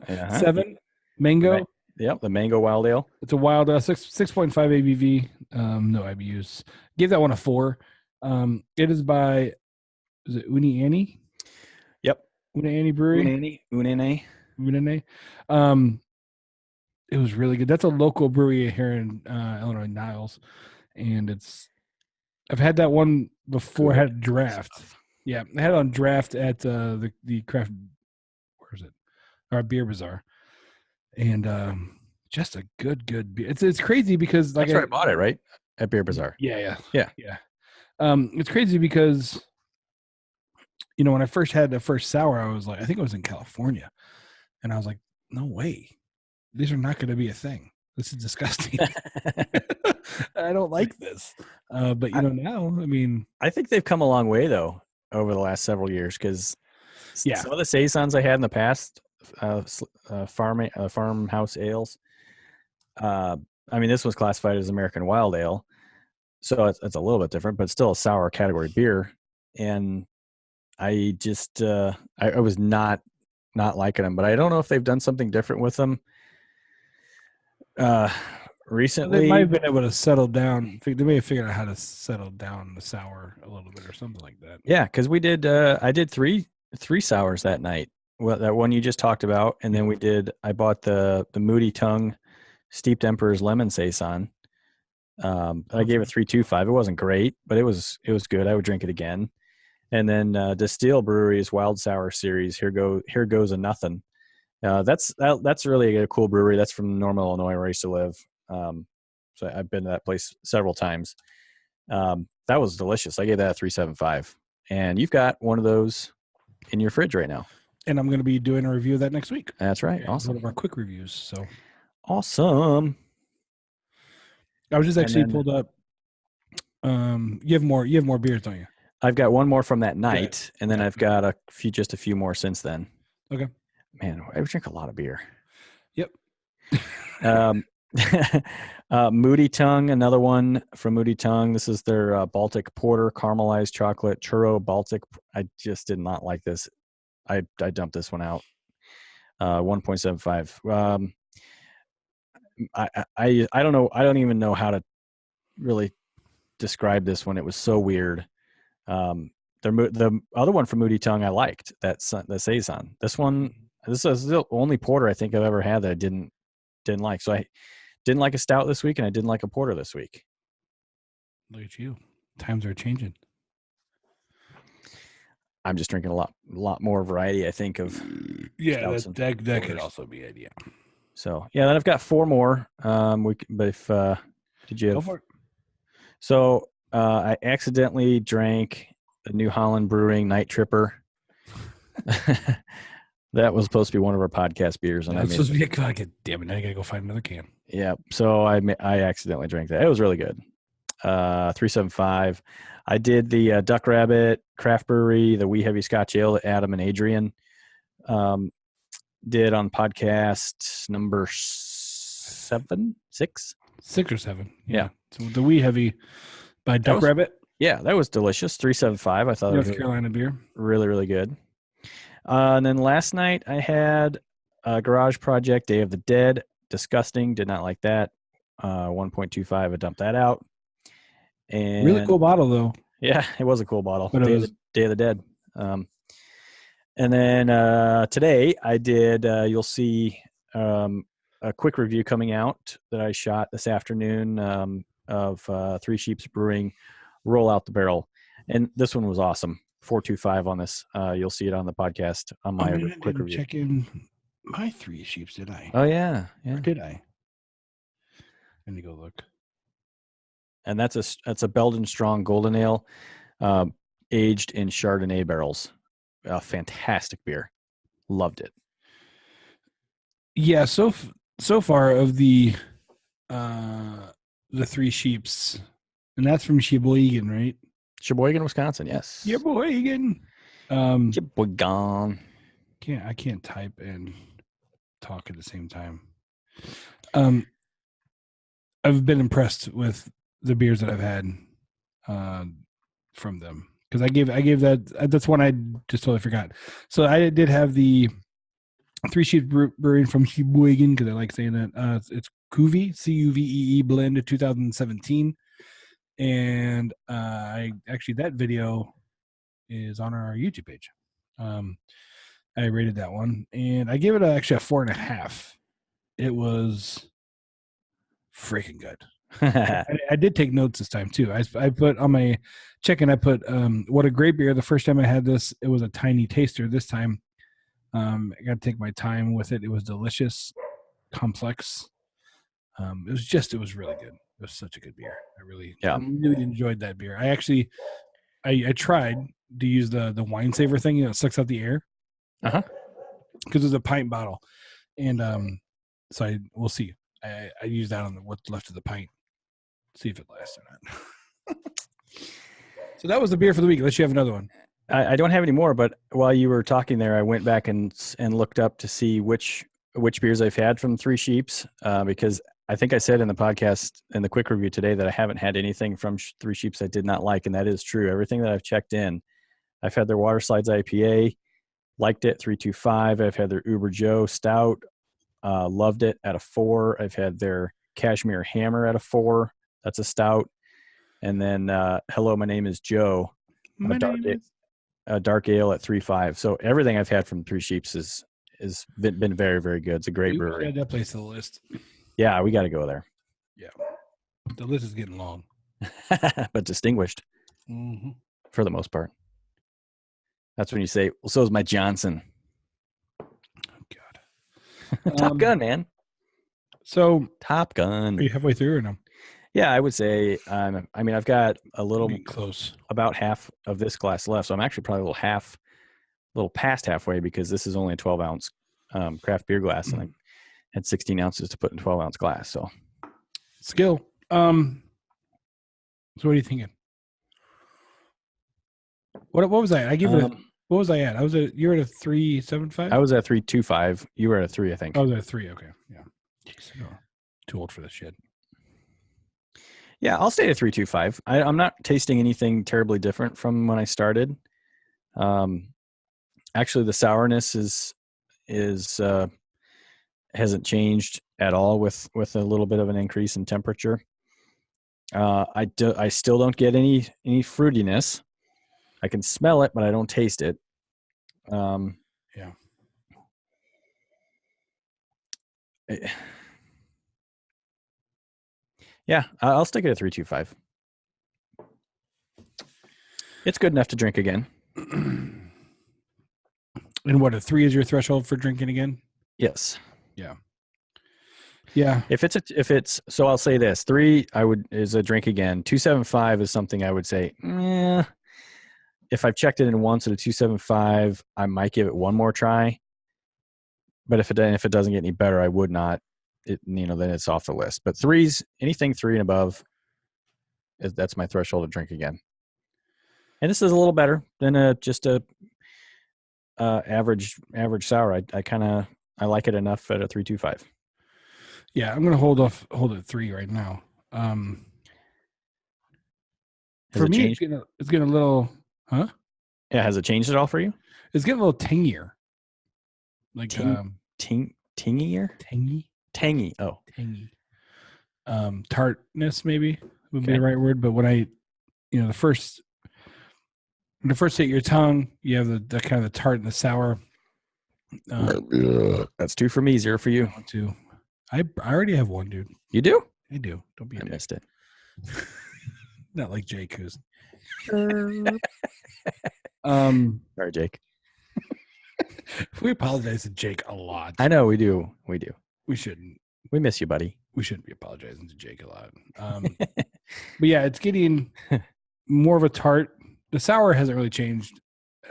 7 mango. Yep, the mango wild ale. It's a wild 6.5 ABV. No IBUs. Give that one a 4. It is by, is it Uni Annie? Yep. Una Annie Brewery. Unene. Unene. It was really good. That's a local brewery here in Illinois, Niles, and I've had that one before. I Good had draft. stuff. Yeah, I had it on draft at the craft. Where is it? Our beer bazaar, and just a good beer. It's crazy because like That's where I bought it, right? At Beer Bazaar. Yeah. Yeah. It's crazy because when I first had the first sour, I was like, I think it was in California, and I was like, no way, these are not going to be a thing. This is disgusting. I don't like this. But now, I mean, I think they've come a long way though over the last several years because Yeah. some of the saisons I had in the past, farmhouse ales. I mean, this was classified as American Wild Ale, so it's a little bit different, but still a sour category beer. And I just I was not liking them, but I don't know if they've done something different with them recently. they might have been able to settle down. They may have figured out how to settle down the sour a little bit or something like that. Yeah, because we did. I did three sours that night. Well, that one you just talked about, and then I bought the Moody Tongue Steeped Emperor's Lemon Saison. I gave it 3.25. It wasn't great, but it was good. I would drink it again. And then Distill Brewery's Wild Sour series. Here goes a nothing. That's really a cool brewery. That's from Normal, Illinois, where I used to live. So I've been to that place several times. That was delicious. I gave that a 3.75. And you've got one of those in your fridge right now. And I'm going to be doing a review of that next week. That's right. Yeah, Awesome. one of our quick reviews. So awesome. I was just actually pulled up. You have more beers, don't you? I've got one more from that night, and then Okay. I've got just a few more since then. Okay. Man, I drink a lot of beer. Yep. Moody Tongue, another one from Moody Tongue. This is their Baltic Porter caramelized chocolate churro Baltic. I just did not like this. I dumped this one out. 1.75. I don't know. I don't even know how to really describe this one. It was so weird. The other one from Moody Tongue I liked. That's the saison. This is the only porter I think I've ever had that I didn't like. So I didn't like a stout this week, and I didn't like a porter this week. Look at you. Times are changing. I'm just drinking a lot more variety, I think, of stouts and that could porters. also be it. Yeah. So yeah, then I've got four more. But if did you Go have? for it. So I accidentally drank the New Holland Brewing Night Tripper. That was supposed to be one of our podcast beers, and That's supposed to be a God. Damn it! Now I gotta go find another can. Yeah, so I accidentally drank that. It was really good. 3.75. I did the Duck Rabbit Craft Brewery, the Wee Heavy Scotch Ale that Adam and Adrian did on podcast number 6 or 7. Yeah. So the Wee Heavy by Duck Rabbit, Yeah, that was delicious. 3.75. I thought it North was Carolina beer. really, really good. And then last night I had a Garage Project Day of the Dead. Disgusting. Did not like that. 1.25. I dumped that out. And Really cool bottle though. Yeah, it was a cool bottle. But Day of the Dead. And then today I did. You'll see a quick review coming out that I shot this afternoon of Three Sheeps Brewing Roll Out the Barrel, and this one was awesome. 4.25 on this. You'll see it on the podcast on my quick review. Check in my Three Sheeps. Did I? Oh yeah. Or did I? Let me go look. And that's a Belgian Strong Golden Ale, aged in Chardonnay barrels. A fantastic beer. Loved it. Yeah. So far of the Three Sheeps, and that's from Sheboygan, right? Sheboygan, Wisconsin. Yes. Sheboygan. Sheboygan. I can't type and talk at the same time. I've been impressed with the beers that I've had from them, because I gave that's one I just totally forgot. So I did have the Three Sheeps Brewing from Sheboygan, because I like saying that. It's Cuvee, Cuvee blend of 2017, and that video is on our YouTube page. I rated that one, and I gave it actually a 4.5. It was freaking good. I did take notes this time too. I put on my check-in. I put what a great beer. The first time I had this, it was a tiny taster. This time, I got to take my time with it. It was delicious, complex. It was really good. It was such a good beer. I really enjoyed that beer. I tried to use the wine saver thing. It sucks out the air. Because it's a pint bottle, and so we'll see. I use that on what's left of the pint. See if it lasts or not. So that was the beer for the week. Unless you have another one. I don't have any more, but while you were talking there, I went back and looked up to see which beers I've had from Three Sheeps, because I think I said in the podcast in the quick review today that I haven't had anything from Three Sheeps I did not like, and that is true. Everything that I've checked in, I've had their Water Slides IPA, liked it, 325. I've had their Uber Joe Stout, loved it at a 4. I've had their Cashmere Hammer at a 4. That's a stout. And then Hello, My Name is Joe, a dark ale at 3.5. So everything I've had from Three Sheeps has been very, very good. It's a great brewery. Add that place to the list. Yeah, we got to go there. Yeah, the list is getting long, but distinguished for the most part. That's when you say, "Well, so is my Johnson." Oh God, Top Gun, man. So Top Gun. Are you halfway through or no? Yeah, I would say. I've got a little close, about half of this glass left, so I'm actually probably a little past halfway because this is only a 12-ounce craft beer glass, and I had 16 ounces to put in 12-ounce glass. So, skill. So, what are you thinking? What was I? I give it. What was I at? You were at a 3.75. I was at 3.25. You were at a 3, I think. I was at a 3. Okay, yeah. Jeez, too old for this shit. Yeah, I'll stay at 3.25. I'm not tasting anything terribly different from when I started. Actually, the sourness hasn't changed at all with a little bit of an increase in temperature. I still don't get any fruitiness. I can smell it, but I don't taste it. Yeah. Yeah, I'll stick it at 3.25. It's good enough to drink again. And what, a 3 is your threshold for drinking again? Yes. Yeah. Yeah. If it's so I'll say this, 3 is a drink again. 2.75 is something I would say, if I've checked it in once at a 2.75, I might give it one more try. But if it doesn't get any better, I would not. Then it's off the list. But 3s, anything 3 and above, that's my threshold to drink again. And this is a little better than just a average sour. I like it enough at a 3.25. Yeah, I'm gonna hold at 3 right now. For me, it's getting a little, huh? Yeah, has it changed at all for you? It's getting a little tangier. Like tangier? Tangy. Oh, tangy. Tartness maybe would be the right word. But when the first hit your tongue, you have the kind of the tart and the sour. That's 2 for me, 0 for you. 2. I already have 1, dude. You do? I do. Don't be. I missed it. Not like Jake, who's. Sorry, Jake. We apologize to Jake a lot. I know we do. We shouldn't. We miss you, buddy. We shouldn't be apologizing to Jake a lot. But yeah, it's getting more of a tart. The sour hasn't really changed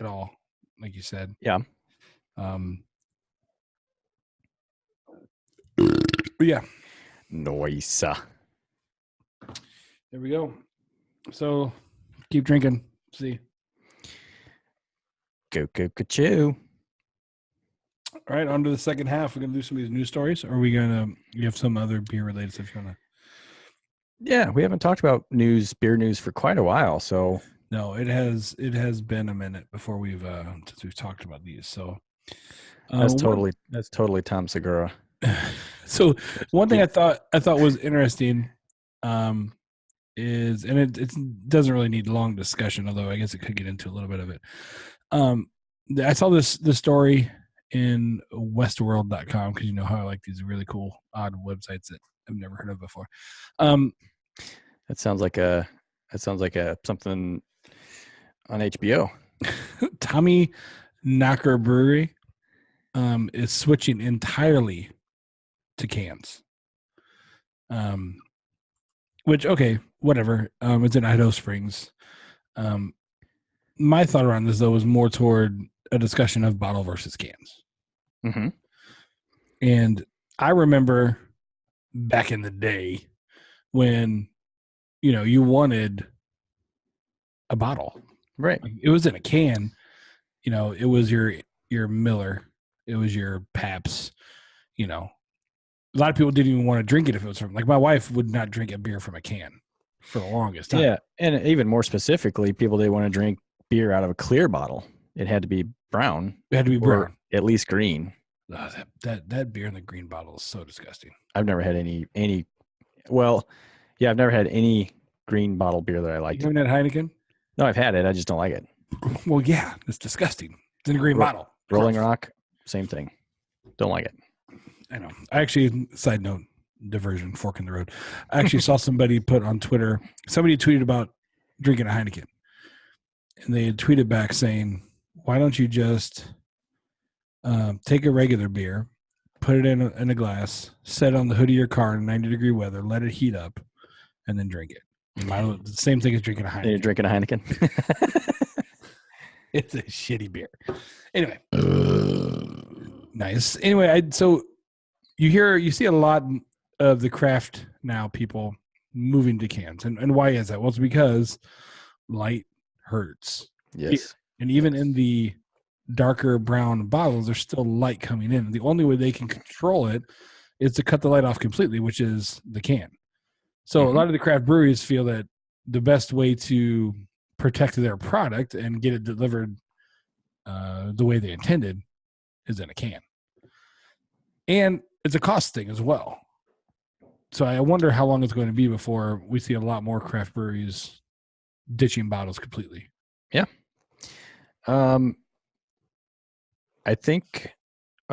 at all, like you said. Yeah. But yeah. Nice. There we go. So keep drinking. See. Go, chew. All right, on to the second half. We're going to do some of these news stories, or are we going to, you have some other beer-related stuff you want to? Yeah, we haven't talked about beer news for quite a while, so. No, it has been a minute before since we've talked about these, so. That's totally Tom Segura. So one thing I thought was interesting is, and it doesn't really need long discussion, although I guess it could get into a little bit of it. I saw this story, in westworld.com because you know how I like these really cool, odd websites that I've never heard of before. That sounds like something on HBO. Tommy Knocker Brewery is switching entirely to cans. Which, okay, whatever. It's in Idaho Springs. My thought around this, though, was more toward a discussion of bottle versus cans. Mm-hmm. And I remember back in the day when, you wanted a bottle. Right. Like, it was in a can. It was your Miller. It was your Pabst. A lot of people didn't even want to drink it if it was from, like, my wife would not drink a beer from a can for the longest time. Yeah, and even more specifically, people didn't want to drink beer out of a clear bottle. It had to be brown. It had to be brown. Or at least green. Oh, that beer in the green bottle is so disgusting. I've never had any. Well, yeah, I've never had any green bottle beer that I liked. You haven't had Heineken? No, I've had it. I just don't like it. Well, yeah, it's disgusting. It's in a green bottle. Rolling Gross. Rock, same thing. Don't like it. I know. I actually, side note, diversion, fork in the road. I actually saw somebody put on Twitter, somebody tweeted about drinking a Heineken. And they had tweeted back saying, why don't you just take a regular beer, put it in a glass, set it on the hood of your car in 90-degree weather, let it heat up, and then drink it. The same thing as drinking a Heineken. And you're drinking a Heineken? It's a shitty beer. Anyway. Nice. Anyway, so you see a lot of the craft now people moving to cans. And why is that? Well, it's because light hurts. Yes. And even in the darker brown bottles, there's still light coming in. The only way they can control it is to cut the light off completely, which is the can. So a lot of the craft breweries feel that the best way to protect their product and get it delivered the way they intended is in a can. And it's a cost thing as well. So I wonder how long it's going to be before we see a lot more craft breweries ditching bottles completely. Yeah. I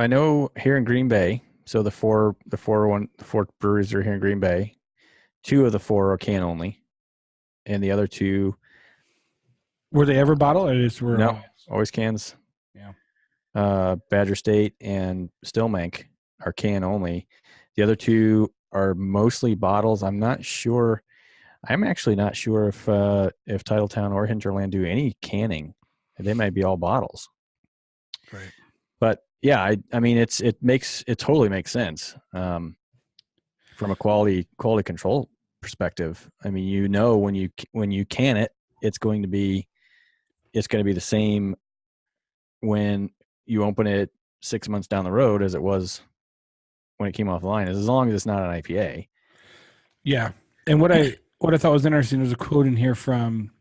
know here in Green Bay, so the four breweries are here in Green Bay. 2 of the 4 are can only. And the other 2 were they ever bottle or just were no, always cans. Yeah. Badger State and Stillmank are can only. The other 2 are mostly bottles. I'm actually not sure if Titletown or Hinterland do any canning. They might be all bottles. Right. But yeah, I mean it totally makes sense from a quality control perspective. I mean, when you can it, it's going to be the same when you open it 6 months down the road as it was when it came off the line, as long as it's not an IPA. Yeah. And what I thought was interesting was a quote in here from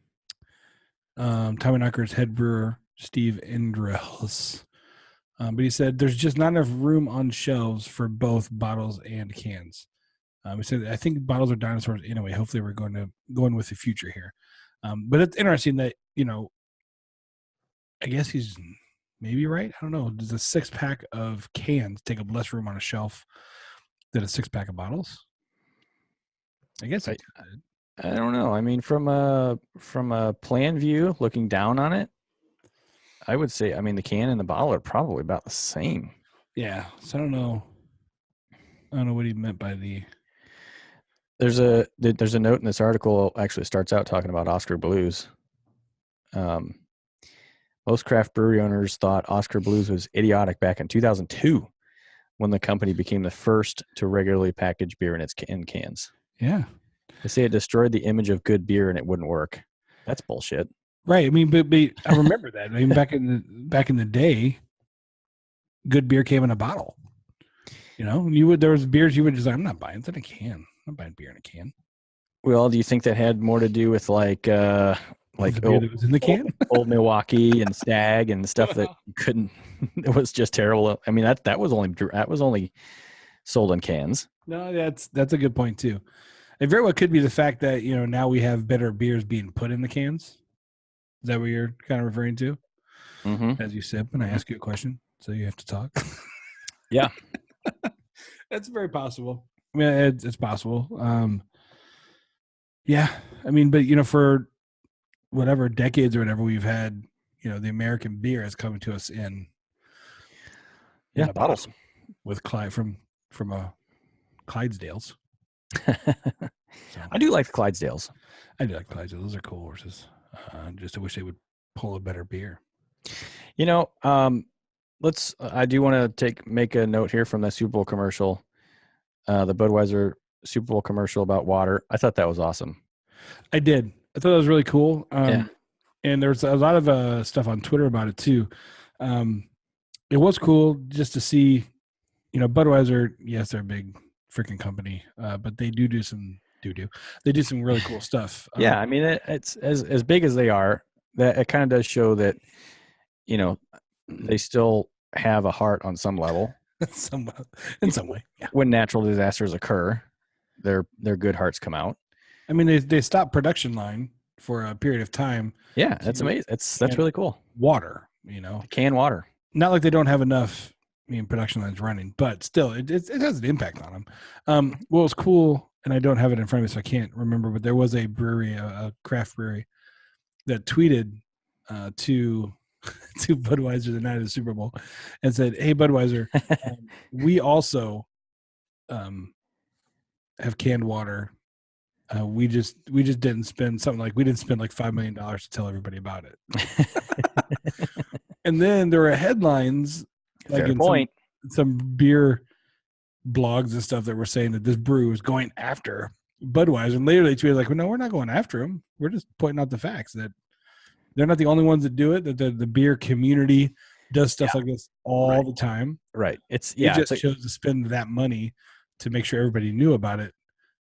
Tommy Knocker's head brewer, Steve Indrels. But he said, there's just not enough room on shelves for both bottles and cans. He said, I think bottles are dinosaurs anyway. Hopefully we're going with the future here. But it's interesting that, I guess he's maybe right. I don't know. Does a 6-pack of cans take up less room on a shelf than a 6-pack of bottles? I guess I don't know. I mean, from a plan view, looking down on it, I would say, I mean, the can and the bottle are probably about the same. Yeah. So I don't know what he meant by the. There's a note in this article. Actually, starts out talking about Oscar Blues. Most craft brewery owners thought Oscar Blues was idiotic back in 2002, when the company became the first to regularly package beer in cans. Yeah. They say it destroyed the image of good beer and it wouldn't work. That's bullshit. Right. I mean, but I remember that. I mean, back in the day, good beer came in a bottle. There was beers you would just like, I'm not buying it in a can. I'm not buying beer in a can. Well, do you think that had more to do with like the beer that was in the can? Old Milwaukee and Stag and stuff that you couldn't? It was just terrible. I mean, that was only sold in cans. No, that's a good point too. It very well could be the fact that now we have better beers being put in the cans. Is that what you're kind of referring to? Mm-hmm. As you sip, and I ask you a question. so you have to talk. Yeah. That's very possible. I mean, it's possible. Yeah, I mean, but for whatever decades or whatever, we've had the American beer has come to us in a bottles. bottle with Clyde from Clydesdales. I do like the Clydesdales. I do like Clydesdales. Those are cool horses. Just I wish they would pull a better beer. I do want to make a note here from the Super Bowl commercial, the Budweiser Super Bowl commercial about water. I thought that was awesome. I did. I thought that was really cool. Yeah. And there's a lot of stuff on Twitter about it too. It was cool just to see, Budweiser. Yes, they're a big freaking company, but they do some They do some really cool stuff. Yeah, I mean, it's as big as they are. That it kind of does show that, they still have a heart on some level. In some way, yeah. When natural disasters occur, their good hearts come out. I mean, they stopped production line for a period of time. Yeah, that's amazing. That's really cool. Water, Canned water. Not like they don't have enough. Production lines running, but still, it has an impact on them. What was cool, and I don't have it in front of me, so I can't remember, but there was a brewery, a craft brewery, that tweeted to Budweiser the night of the Super Bowl and said, "Hey, Budweiser, we also have canned water. We just didn't spend something like we didn't spend like $5 million to tell everybody about it." And then there were headlines. Like Fair point. Some beer blogs and stuff that were saying that this brew is going after Budweiser, and later they tweeted like, "Well, no, we're not going after them. We're just pointing out the facts that they're not the only ones that do it. That the beer community does stuff like this all the time. Right. It just chose to spend that money to make sure everybody knew about it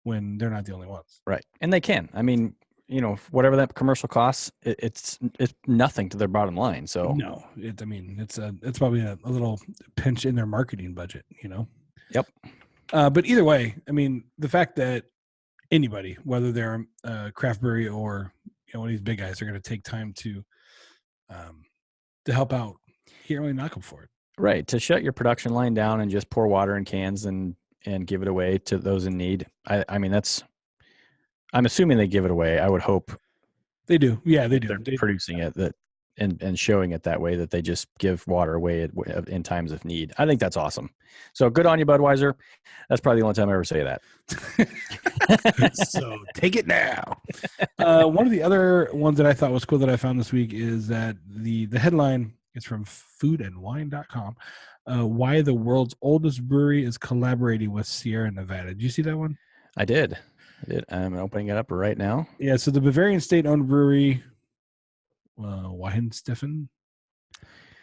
when they're not the only ones. Right, and they can. I mean, whatever that commercial costs, it's nothing to their bottom line. So no, it's probably a little pinch in their marketing budget. Yep. But either way, I mean, the fact that anybody, whether they're a craft brewery or one of these big guys, are going to take time to help out, you can't really knock them for it. Right, to shut your production line down and just pour water in cans and give it away to those in need. I mean, I'm assuming they give it away. I would hope they do. Yeah, they do. They're producing it and showing it that way, that they just give water away in times of need. I think that's awesome. So good on you, Budweiser. That's probably the only time I ever say that. So take it now. One of the other ones that I thought was cool that I found this week is that the headline is from foodandwine.com. Why the world's oldest brewery is collaborating with Sierra Nevada. Did you see that one? I did. I'm opening it up right now. Yeah, so the Bavarian state-owned brewery, Weihenstephan.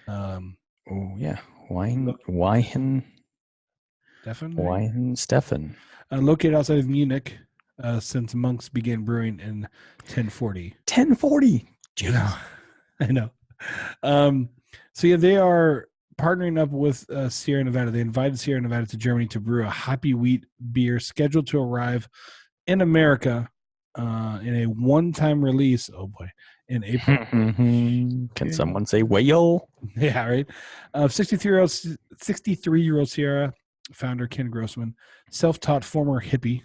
Weihenstephan. Located outside of Munich, since monks began brewing in 1040. 1040. I know. So yeah, they are partnering up with Sierra Nevada. They invited Sierra Nevada to Germany to brew a hoppy wheat beer scheduled to arrive in America in a one-time release. Oh boy, in April. Can someone say whale? Yeah, right. 63-year-old Sierra founder Ken Grossman, self-taught former hippie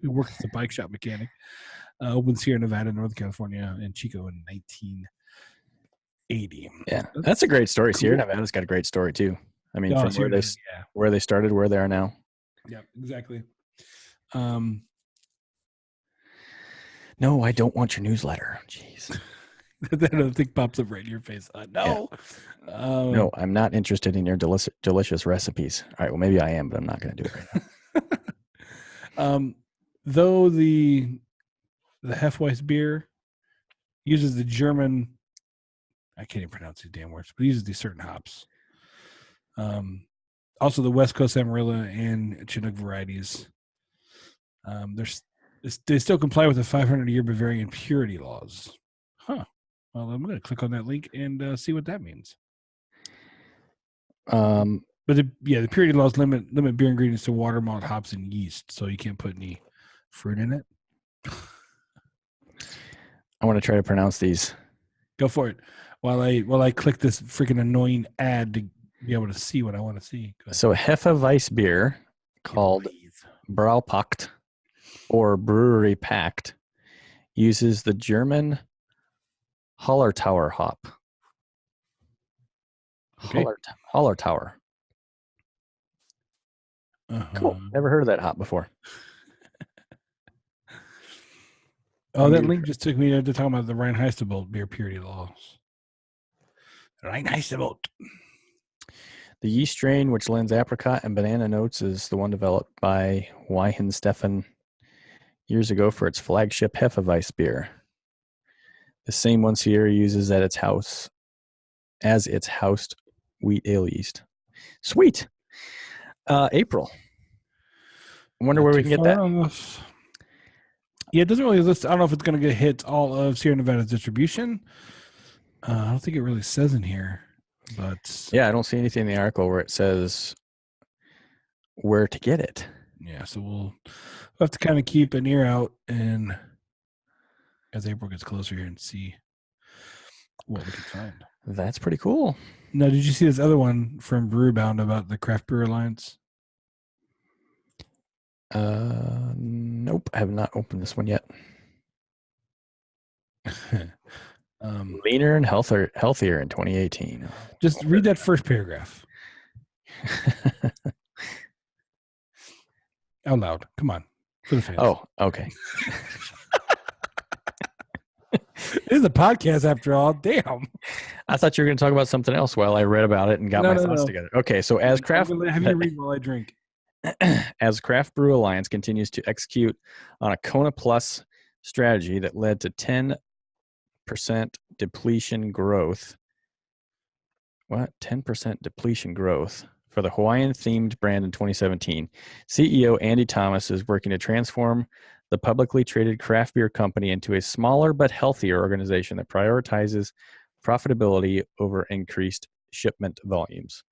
who worked as a bike shop mechanic, opened Sierra Nevada, Northern California, and Chico in 1980. Yeah, that's a great story. Cool. Sierra Nevada's got a great story too. I mean, from where they started, where they are now. Yeah, exactly. No, I don't want your newsletter. Jeez. That other thing pops up right in your face. No. Yeah. No, I'm not interested in your delicious recipes. All right, well, maybe I am, but I'm not going to do it right now. Though the Hefeweiss beer uses the German, I can't even pronounce these damn words, but it uses these certain hops. Also, the West Coast Amarillo and Chinook varieties. They still comply with the 500-year Bavarian purity laws. Huh. Well, I'm going to click on that link and see what that means. But the purity laws limit beer ingredients to water, malt, hops, and yeast, so you can't put any fruit in it. I want to try to pronounce these. Go for it. While I click this freaking annoying ad be able to see what I want to see. Go ahead. So Hefeweiss beer called Braupakt or Brewery Pact uses the German Hallertauer hop. Okay. Hallertauer. Cool. Never heard of that hop before. Oh, that link just took me to talk about the Reinheitsgebot beer purity laws. Reinheitsgebot. The yeast strain, which lends apricot and banana notes, is the one developed by Weihenstephan years ago for its flagship Hefeweiss beer. The same one Sierra uses at its house as its housed wheat ale yeast. Sweet. April. I wonder where we can get that. Yeah, it doesn't really list. I don't know if it's going to hit all of Sierra Nevada's distribution. I don't think it really says in here, but yeah, I don't see anything in the article where it says where to get it. Yeah, so we'll have to kind of keep an ear out and as April gets closer here and see what we can find. That's pretty cool. Now, did you see this other one from Brewbound about the Craft Brewer Alliance? Nope, I have not opened this one yet. Leaner and healthier in 2018. Just read that first paragraph. Out loud. Come on. For the fans. Oh, okay. This is a podcast after all. Damn. I thought you were going to talk about something else while I read about it and got my thoughts together. Okay, so as Craft... Have you read while I drink. As Craft Brew Alliance continues to execute on a Kona Plus strategy that led to 10% depletion growth. What? 10% depletion growth for the Hawaiian-themed brand in 2017. CEO Andy Thomas is working to transform the publicly traded craft beer company into a smaller but healthier organization that prioritizes profitability over increased shipment volumes.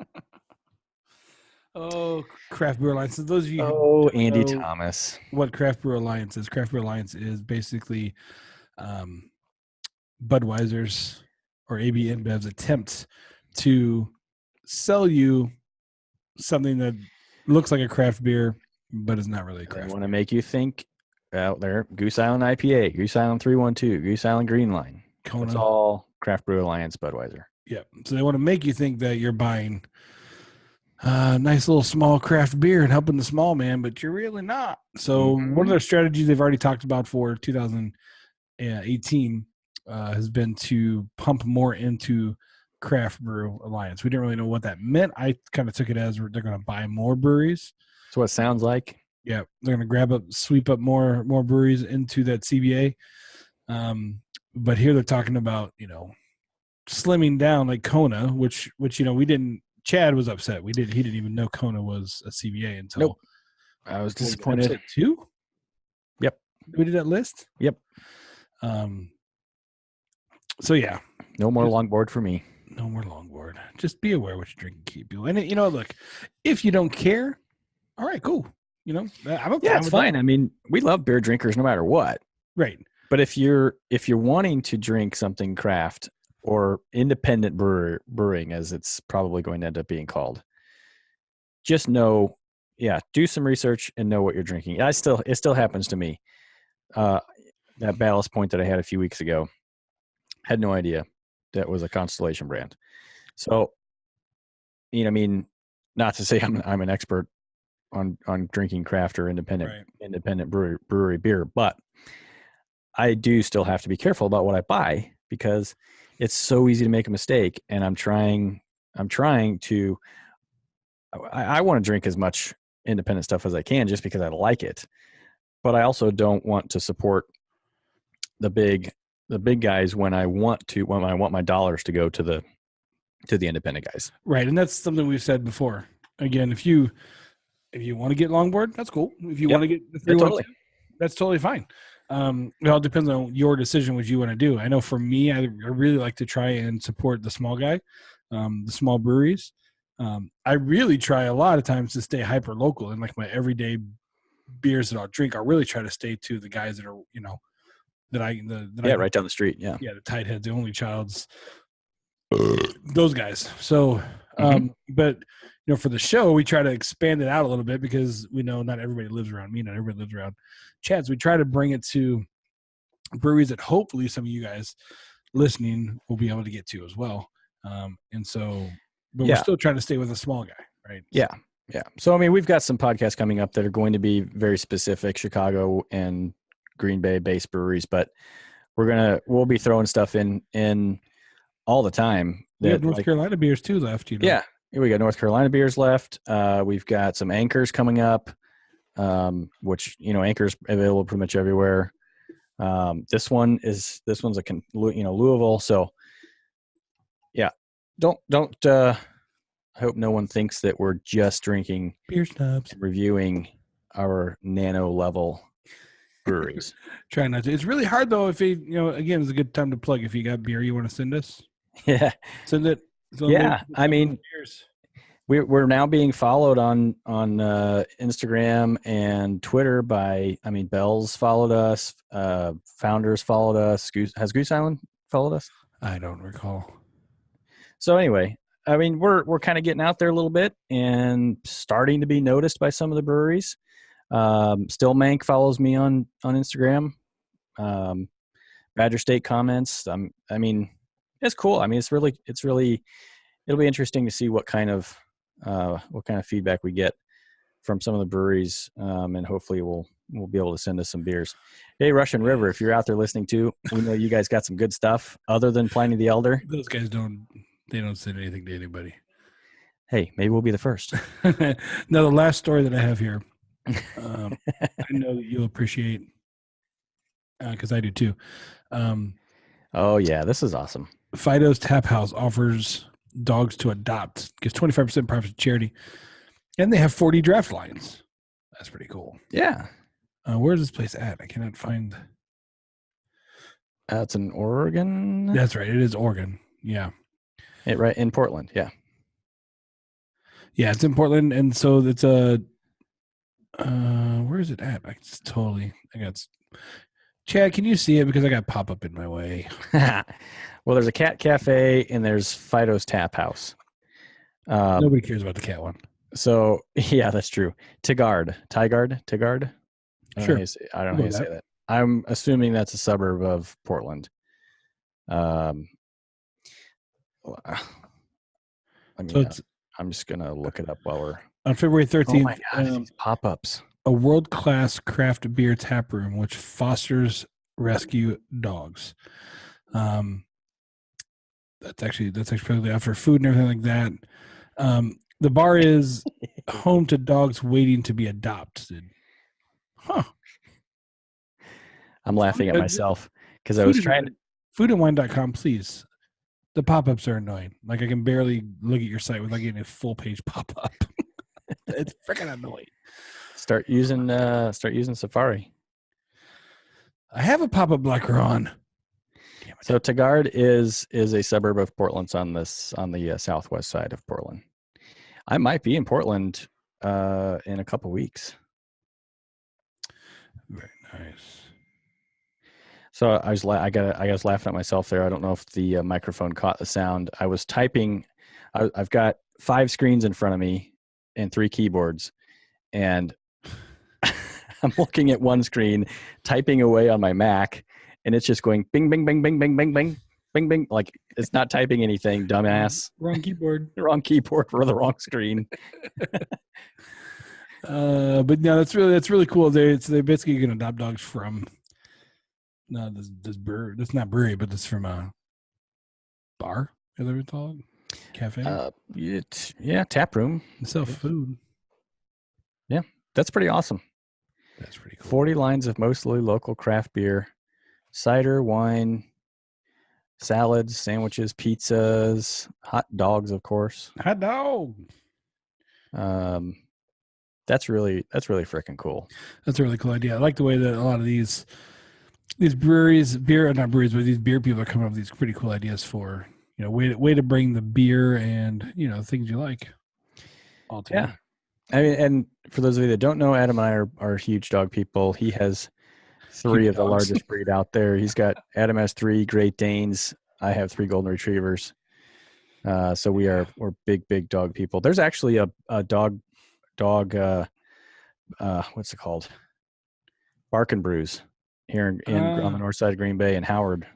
Oh, Craft Brewer Alliance. So those of you who Andy Thomas. What Craft Brewer Alliance is. Craft Brewer Alliance is basically Budweiser's or AB InBev's attempt to sell you something that looks like a craft beer, but is not really a craft beer. I want to make you think out there. Goose Island IPA, Goose Island 312, Goose Island Green Line. Kona. It's all Craft Brew Alliance Budweiser. Yeah. So they want to make you think that you're buying a nice little small craft beer and helping the small man, but you're really not. So one of their strategies they've already talked about for 2018 has been to pump more into Craft Brew Alliance. We didn't really know what that meant. I kind of took it as they're going to buy more breweries. That's what it sounds like. Yeah, they're going to sweep up more breweries into that CBA. But here they're talking about, slimming down like Kona, which we didn't. Chad was upset. He didn't even know Kona was a CBA until. Nope. I was disappointed. Episode 2? Yep. We did that list? Yep. So yeah. No more longboard for me. No more longboard. Just be aware what you drink and keep you. And look, if you don't care, all right, cool. It's fine. That. I mean, we love beer drinkers no matter what. Right. But if you're wanting to drink something craft or independent brewing, as it's probably going to end up being called, just know, do some research and know what you're drinking. It still happens to me. That Ballast Point that I had a few weeks ago, had no idea that was a Constellation brand. So, not to say I'm an expert on drinking craft or independent brewery beer, but I do still have to be careful about what I buy because it's so easy to make a mistake. And I'm trying to, I want to drink as much independent stuff as I can just because I like it. But I also don't want to support the big guys when I want my dollars to go to the independent guys. Right. And that's something we've said before. Again, if you want to get longboard, that's cool. If you want to get the 312, that's totally fine. It all depends on your decision, what you want to do. I know for me, I really like to try and support the small guy, the small breweries. I really try a lot of times to stay hyper local, and like my everyday beers that I'll drink, I'll really try to stay to the guys that are, right down the street. Yeah. Yeah. The Tightheads, the Only Childs, those guys. So, But for the show, we try to expand it out a little bit because we know not everybody lives around me, not everybody lives around Chad. So we try to bring it to breweries that hopefully some of you guys listening will be able to get to as well. But we're still trying to stay with a small guy, right? Yeah. So, I mean, we've got some podcasts coming up that are going to be very specific Chicago and Green Bay based breweries, but we'll be throwing stuff in all the time. We have North Carolina beers too left. Yeah. We got North Carolina beers left. We've got some anchors coming up, which, anchors available pretty much everywhere. This one's Louisville. So yeah, don't, I hope no one thinks that we're just drinking beer snobs, reviewing our nano level breweries. Try not to. It's really hard though. If again, it's a good time to plug. If you got beer you want to send us, send it. So I mean, we're now being followed on Instagram and Twitter by. I mean, Bell's followed us. Founders followed us. Has Goose Island followed us? I don't recall. So anyway. I mean, we're kind of getting out there a little bit and starting to be noticed by some of the breweries. Still Mank follows me on Instagram. Badger State comments. I mean, it's cool. I mean, it's really it'll be interesting to see what kind of feedback we get from some of the breweries, and hopefully we'll be able to send us some beers. Hey, Russian River, if you're out there listening too, we know you guys got some good stuff other than Pliny the Elder. Those guys don't send anything to anybody. Hey, maybe we'll be the first. Now, the last story that I have here, I know that you'll appreciate because I do too. Oh, yeah, this is awesome. Fido's Tap House offers dogs to adopt, gives 25% profit to charity, and they have 40 draft lines. That's pretty cool. Yeah. Where's this place at? I cannot find. It's in Oregon. That's right. It is Oregon. Yeah. Right in Portland, yeah. Yeah, it's in Portland, and so it's a where is it at? Chad, can you see it? Because I got pop-up in my way. Well, there's a cat cafe, and there's Fido's Tap House. Nobody cares about the cat one. So, yeah, that's true. Tigard. Sure. I don't know how you say that. I'm assuming that's a suburb of Portland. I'm just gonna look it up while we're on February 13th. Oh my God, these pop-ups. A world-class craft beer tap room which fosters rescue dogs. That's actually probably after food and everything like that. The bar is home to dogs waiting to be adopted. Huh. I'm laughing at myself because I was trying to. Foodandwine.com, please. The pop-ups are annoying. Like, I can barely look at your site without getting a full-page pop-up. It's freaking annoying. Start using Safari. I have a pop-up blocker on. So Tigard is a suburb of Portland. It's on the southwest side of Portland. I might be in Portland in a couple weeks. Very nice. So I was laughing at myself there. I don't know if the microphone caught the sound. I was typing. I've got 5 screens in front of me and 3 keyboards, and I'm looking at one screen, typing away on my Mac, and it's just going bing, bing, bing, bing, bing, bing, bing, bing, bing. Like it's not typing anything, dumbass. Wrong keyboard. Wrong keyboard for the wrong screen. But no, that's really cool. They're basically going to adopt dogs from. No, this brewery. That's not brewery, but it's from a bar. Is that what it's called? Cafe. Tap room. They sell food. Yeah, that's pretty awesome. That's pretty cool. 40 lines of mostly local craft beer, cider, wine, salads, sandwiches, pizzas, hot dogs, of course. Hot dog. That's really freaking cool. That's a really cool idea. I like the way that a lot of these breweries, not breweries, but these beer people are coming up with these pretty cool ideas for, way to bring the beer and, things you like all together. Yeah. I mean, and for those of you that don't know, Adam and I are huge dog people. He has 3 Huge of the dogs. largest breed out there. Adam has 3 Great Danes. I have 3 Golden Retrievers. So we're big dog people. There's actually a dog what's it called? Bark and Brews here on the north side of Green Bay in Howard.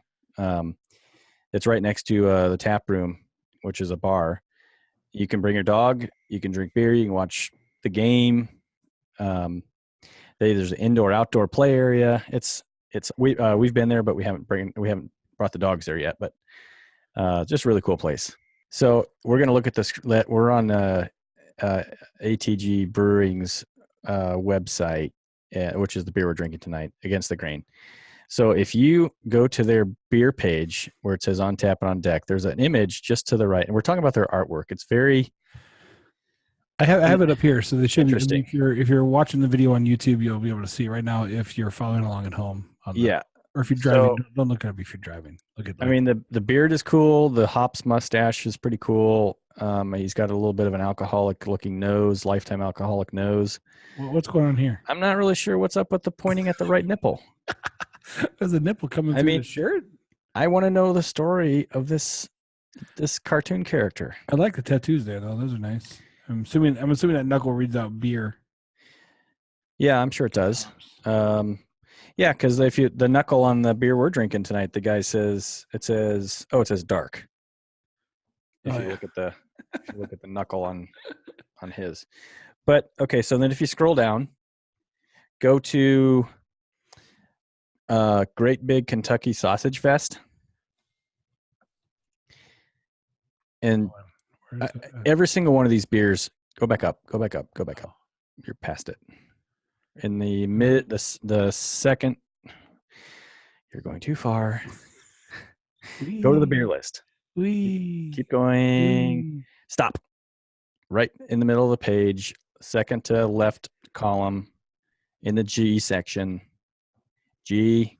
It's right next to the tap room, which is a bar. You can bring your dog. You can drink beer. You can watch the game. There's an indoor-outdoor play area. We've been there, but we haven't brought the dogs there yet. But just a really cool place. So we're gonna look at this. We're on ATG Brewing's website, which is the beer we're drinking tonight, Against the Grain. So if you go to their beer page where it says on tap and on deck, there's an image just to the right, and we're talking about their artwork. It's very. I have it up here, so they should. Interesting. If you're watching the video on YouTube, you'll be able to see it right now. If you're following along at home, or if you're driving, don't look it up if you're driving. Look at. I mean, the beard is cool. The hops mustache is pretty cool. He's got a little bit of an alcoholic-looking nose, lifetime alcoholic nose. What's going on here? I'm not really sure what's up with the pointing at the right nipple. There's a nipple coming through the shirt. I want to know the story of this cartoon character. I like the tattoos there, though. Those are nice. I'm assuming that knuckle reads out beer. Yeah, I'm sure it does. Yeah, because the knuckle on the beer we're drinking tonight, the guy says it says dark. If you look at the knuckle on his. But okay, so then if you scroll down, go to Great Big Kentucky Sausage Fest. And every single one of these beers, go back up. You're past it. In the second, you're going too far. Go to the beer list. Keep going. Stop. Right in the middle of the page, second to left column, in the G section. G,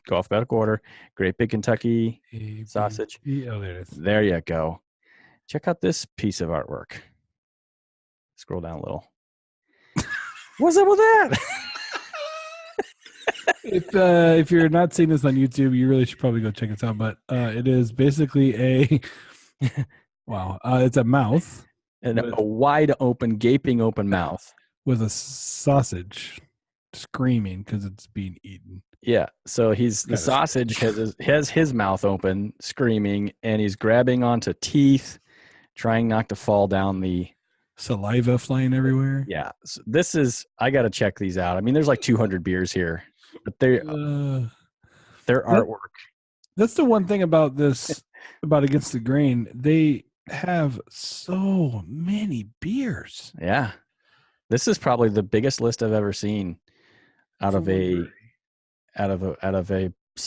go alphabetical order. Great Big Kentucky Sausage. Oh, there it is. There you go. Check out this piece of artwork. Scroll down a little. What's up with that? If you're not seeing this on YouTube, you really should probably go check this out. But it is basically a wow. It's a mouth And a wide open, gaping open mouth with a sausage screaming because it's being eaten. Yeah. So the sausage has his mouth open, screaming, and he's grabbing onto teeth, trying not to fall down the saliva flying everywhere. Yeah. So I got to check these out. I mean, there's like 200 beers here, but their artwork. That's the one thing about this, about Against the Grain. They have so many beers. Yeah. This is probably the biggest list I've ever seen out of a,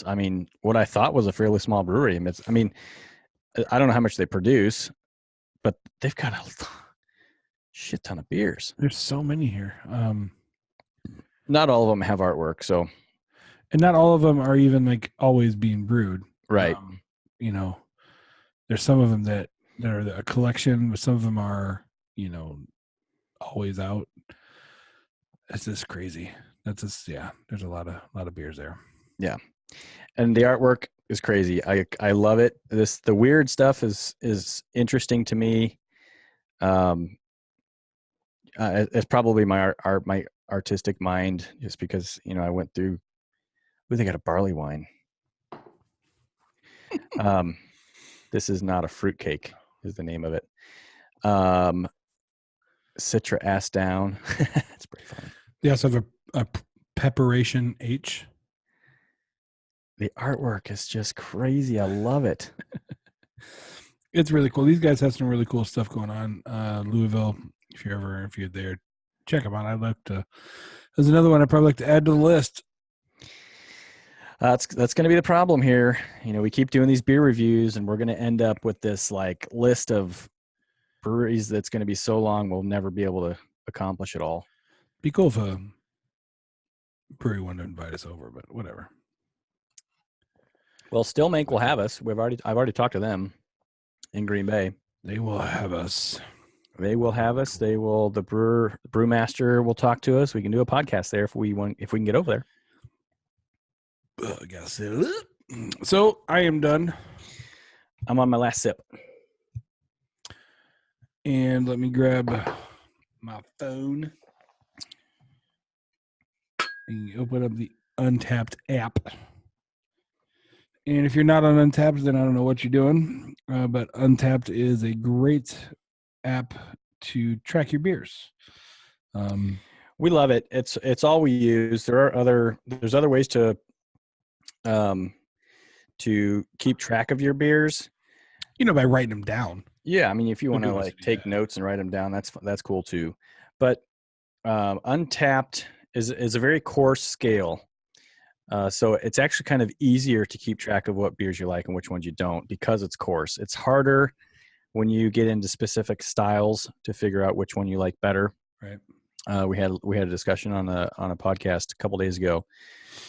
I mean, what I thought was a fairly small brewery. I mean, I don't know how much they produce, but they've got a shit ton of beers. There's so many here. Not all of them have artwork, so. And not all of them are even like always being brewed. Right. There's some of them that are a collection, but some of them are, always out. It's just crazy. That's just, there's a lot of beers there. Yeah. And the artwork is crazy. I love it. The weird stuff is interesting to me. It's probably my artistic mind, just because, I went through, they got a barley wine. This is not a fruitcake is the name of it. Citra ass down. It's pretty funny. They also have a Preparation H. The artwork is just crazy. I love it. It's really cool. These guys have some really cool stuff going on. Louisville, if you're there, check them out. There's another one I'd probably like to add to the list. That's going to be the problem here. We keep doing these beer reviews, and we're going to end up with this like list of breweries that's going to be so long we'll never be able to accomplish it all. Be cool if a brewery wanted to invite us over, but whatever. Well, Stillmank will have us. I've already talked to them in Green Bay. They will have us. They will have us. They will. The brewmaster will talk to us. We can do a podcast there if we can get over there. I gotta say, so I am done. I'm on my last sip. And let me grab my phone and open up the Untapped app. And if you're not on Untapped, then I don't know what you're doing. But Untapped is a great app to track your beers. We love it. It's all we use. There's other ways to keep track of your beers. By writing them down. Yeah, I mean, if you want to wants to do take that. notes and write them down, that's cool too. But Untapped is a very coarse scale, so it's actually kind of easier to keep track of what beers you like and which ones you don't because it's coarse. It's harder when you get into specific styles to figure out which one you like better. Right. We had a discussion on a podcast a couple days ago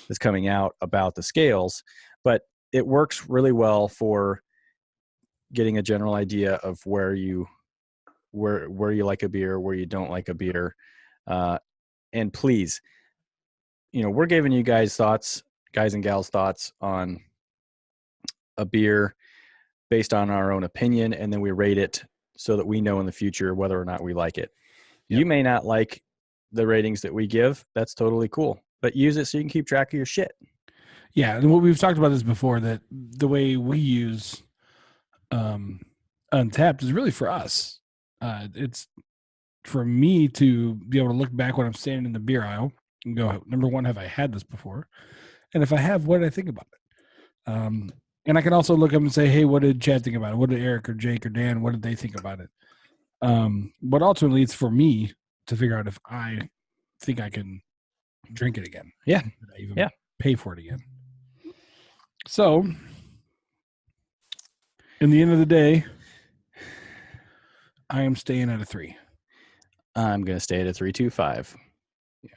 that's coming out about the scales, but it works really well for getting a general idea of where you like a beer, where you don't like a beer. And please, we're giving you guys and gals thoughts on a beer based on our own opinion, and then we rate it so that we know in the future whether or not we like it. Yep. You may not like the ratings that we give. That's totally cool. But use it so you can keep track of your shit. Yeah, and we've talked about this before, that the way we use Untapped is really for us. It's for me to be able to look back when I'm standing in the beer aisle and go, number one, have I had this before? And if I have, what did I think about it? And I can also look up and say, hey, what did Chad think about it? What did Eric or Jake or Dan, what did they think about it? But ultimately, it's for me to figure out if I think I can drink it again. Yeah. Even pay for it again. So, in the end of the day, I am staying at a 3. I'm going to stay at a 3.25. Yeah.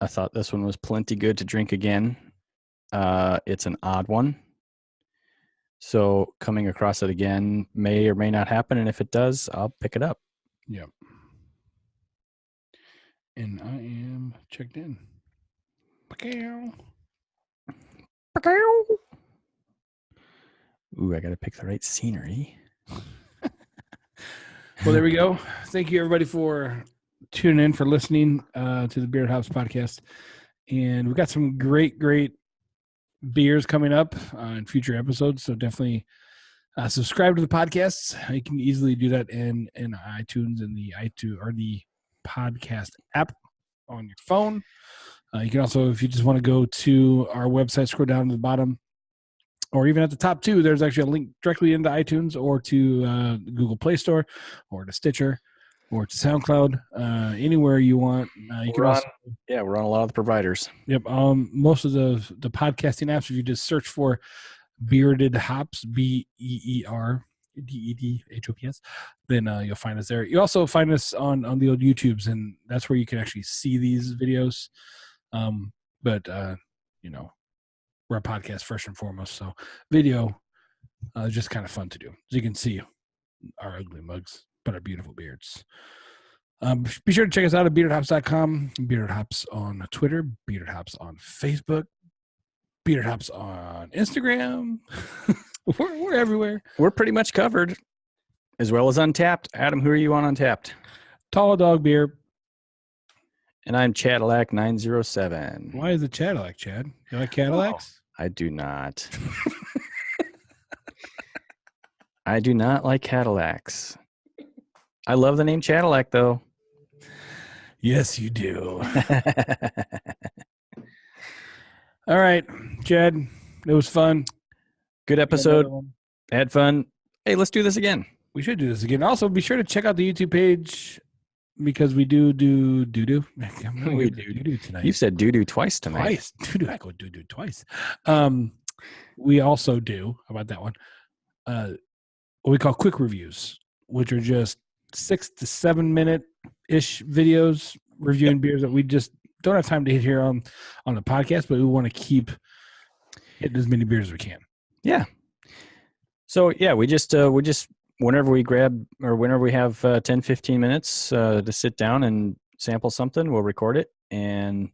I thought this one was plenty good to drink again. It's an odd one. So coming across it again may or may not happen. And if it does, I'll pick it up. Yep. And I am checked in. Ooh, I got to pick the right scenery. Well, there we go. Thank you, everybody, for tuning in, for listening to the Beard Hops podcast. And we've got some great beers coming up in future episodes. So definitely subscribe to the podcasts. You can easily do that in iTunes and the iTunes or the podcast app on your phone. You can also, if you just want to go to our website, scroll down to the bottom, or even at the top too, there's actually a link directly into iTunes or to Google Play Store or to Stitcher or to SoundCloud, anywhere you want. We're on a lot of the providers. Yep. Most of the podcasting apps, if you just search for Bearded Hops, BEERDEDHOPS, then you'll find us there. You also find us on the old YouTubes, and that's where you can actually see these videos. But we're a podcast first and foremost, so video is just kind of fun to do. So you can see our ugly mugs, but our beautiful beards. Be sure to check us out at beardedhops.com, Bearded Hops on Twitter, Bearded Hops on Facebook, Bearded Hops on Instagram. we're everywhere. We're pretty much covered, as well as Untapped. Adam, who are you on Untapped? Tall Dog Beer. And I'm Cadillac 907. Why is it Cadillac, Chad? You like Cadillacs? I do not. I do not like Cadillacs. I love the name Cadillac, though. Yes, you do. All right, Chad. It was fun. Good episode. Had fun. Hey, let's do this again. We should do this again. Also, be sure to check out the YouTube page, because we do doo-doo. We do tonight. You said doo-doo twice tonight. Twice. Doo-doo. I go doo-doo twice. We also do, how about that one, what we call quick reviews, which are just 6 to 7 minute-ish videos reviewing beers that we just don't have time to hit here on the podcast, but we want to keep hitting as many beers as we can. Yeah. So, yeah, we just whenever we grab or whenever we have 10, 15 minutes to sit down and sample something, we'll record it. And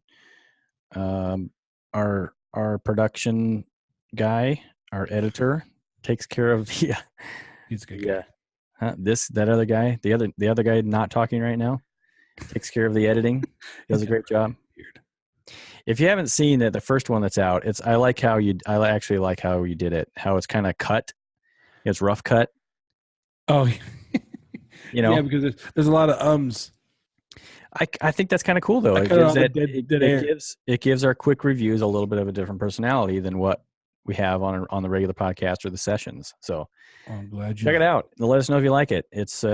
our production guy, our editor, takes care of the he's a good guy. That other guy, the other guy not talking right now, takes care of the editing, does a great job. Weird. If you haven't seen it, the first one that's out, I actually like how you did it. How it's kind of cut. It's rough cut. Oh, Yeah, because there's a lot of ums. I think that's kind of cool though. I It cut it gives on the dead air. it gives our quick reviews a little bit of a different personality than what we have on the regular podcast or the sessions. So I'm glad you check it out and let us know if you like it. It's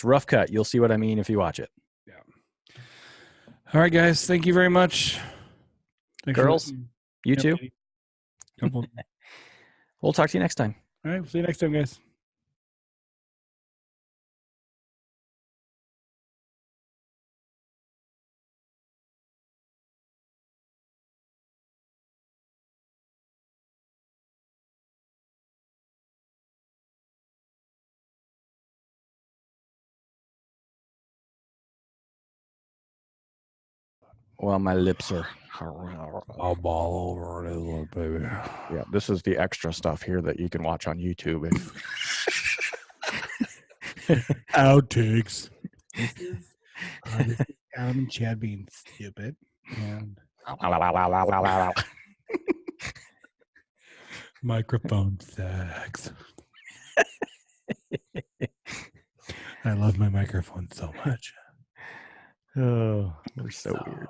rough cut. You'll see what I mean if you watch it. Yeah. All right, guys. Thank you very much. Thanks for Girls, listening. you too. Couple. We'll talk to you next time. All right. See you next time, guys. Well, my lips are. I'll ball over it, little baby. Yeah, this is the extra stuff here that you can watch on YouTube. Outtakes. This is Adam and Chad being stupid. And microphone sex. I love my microphone so much. Oh, we're so weird.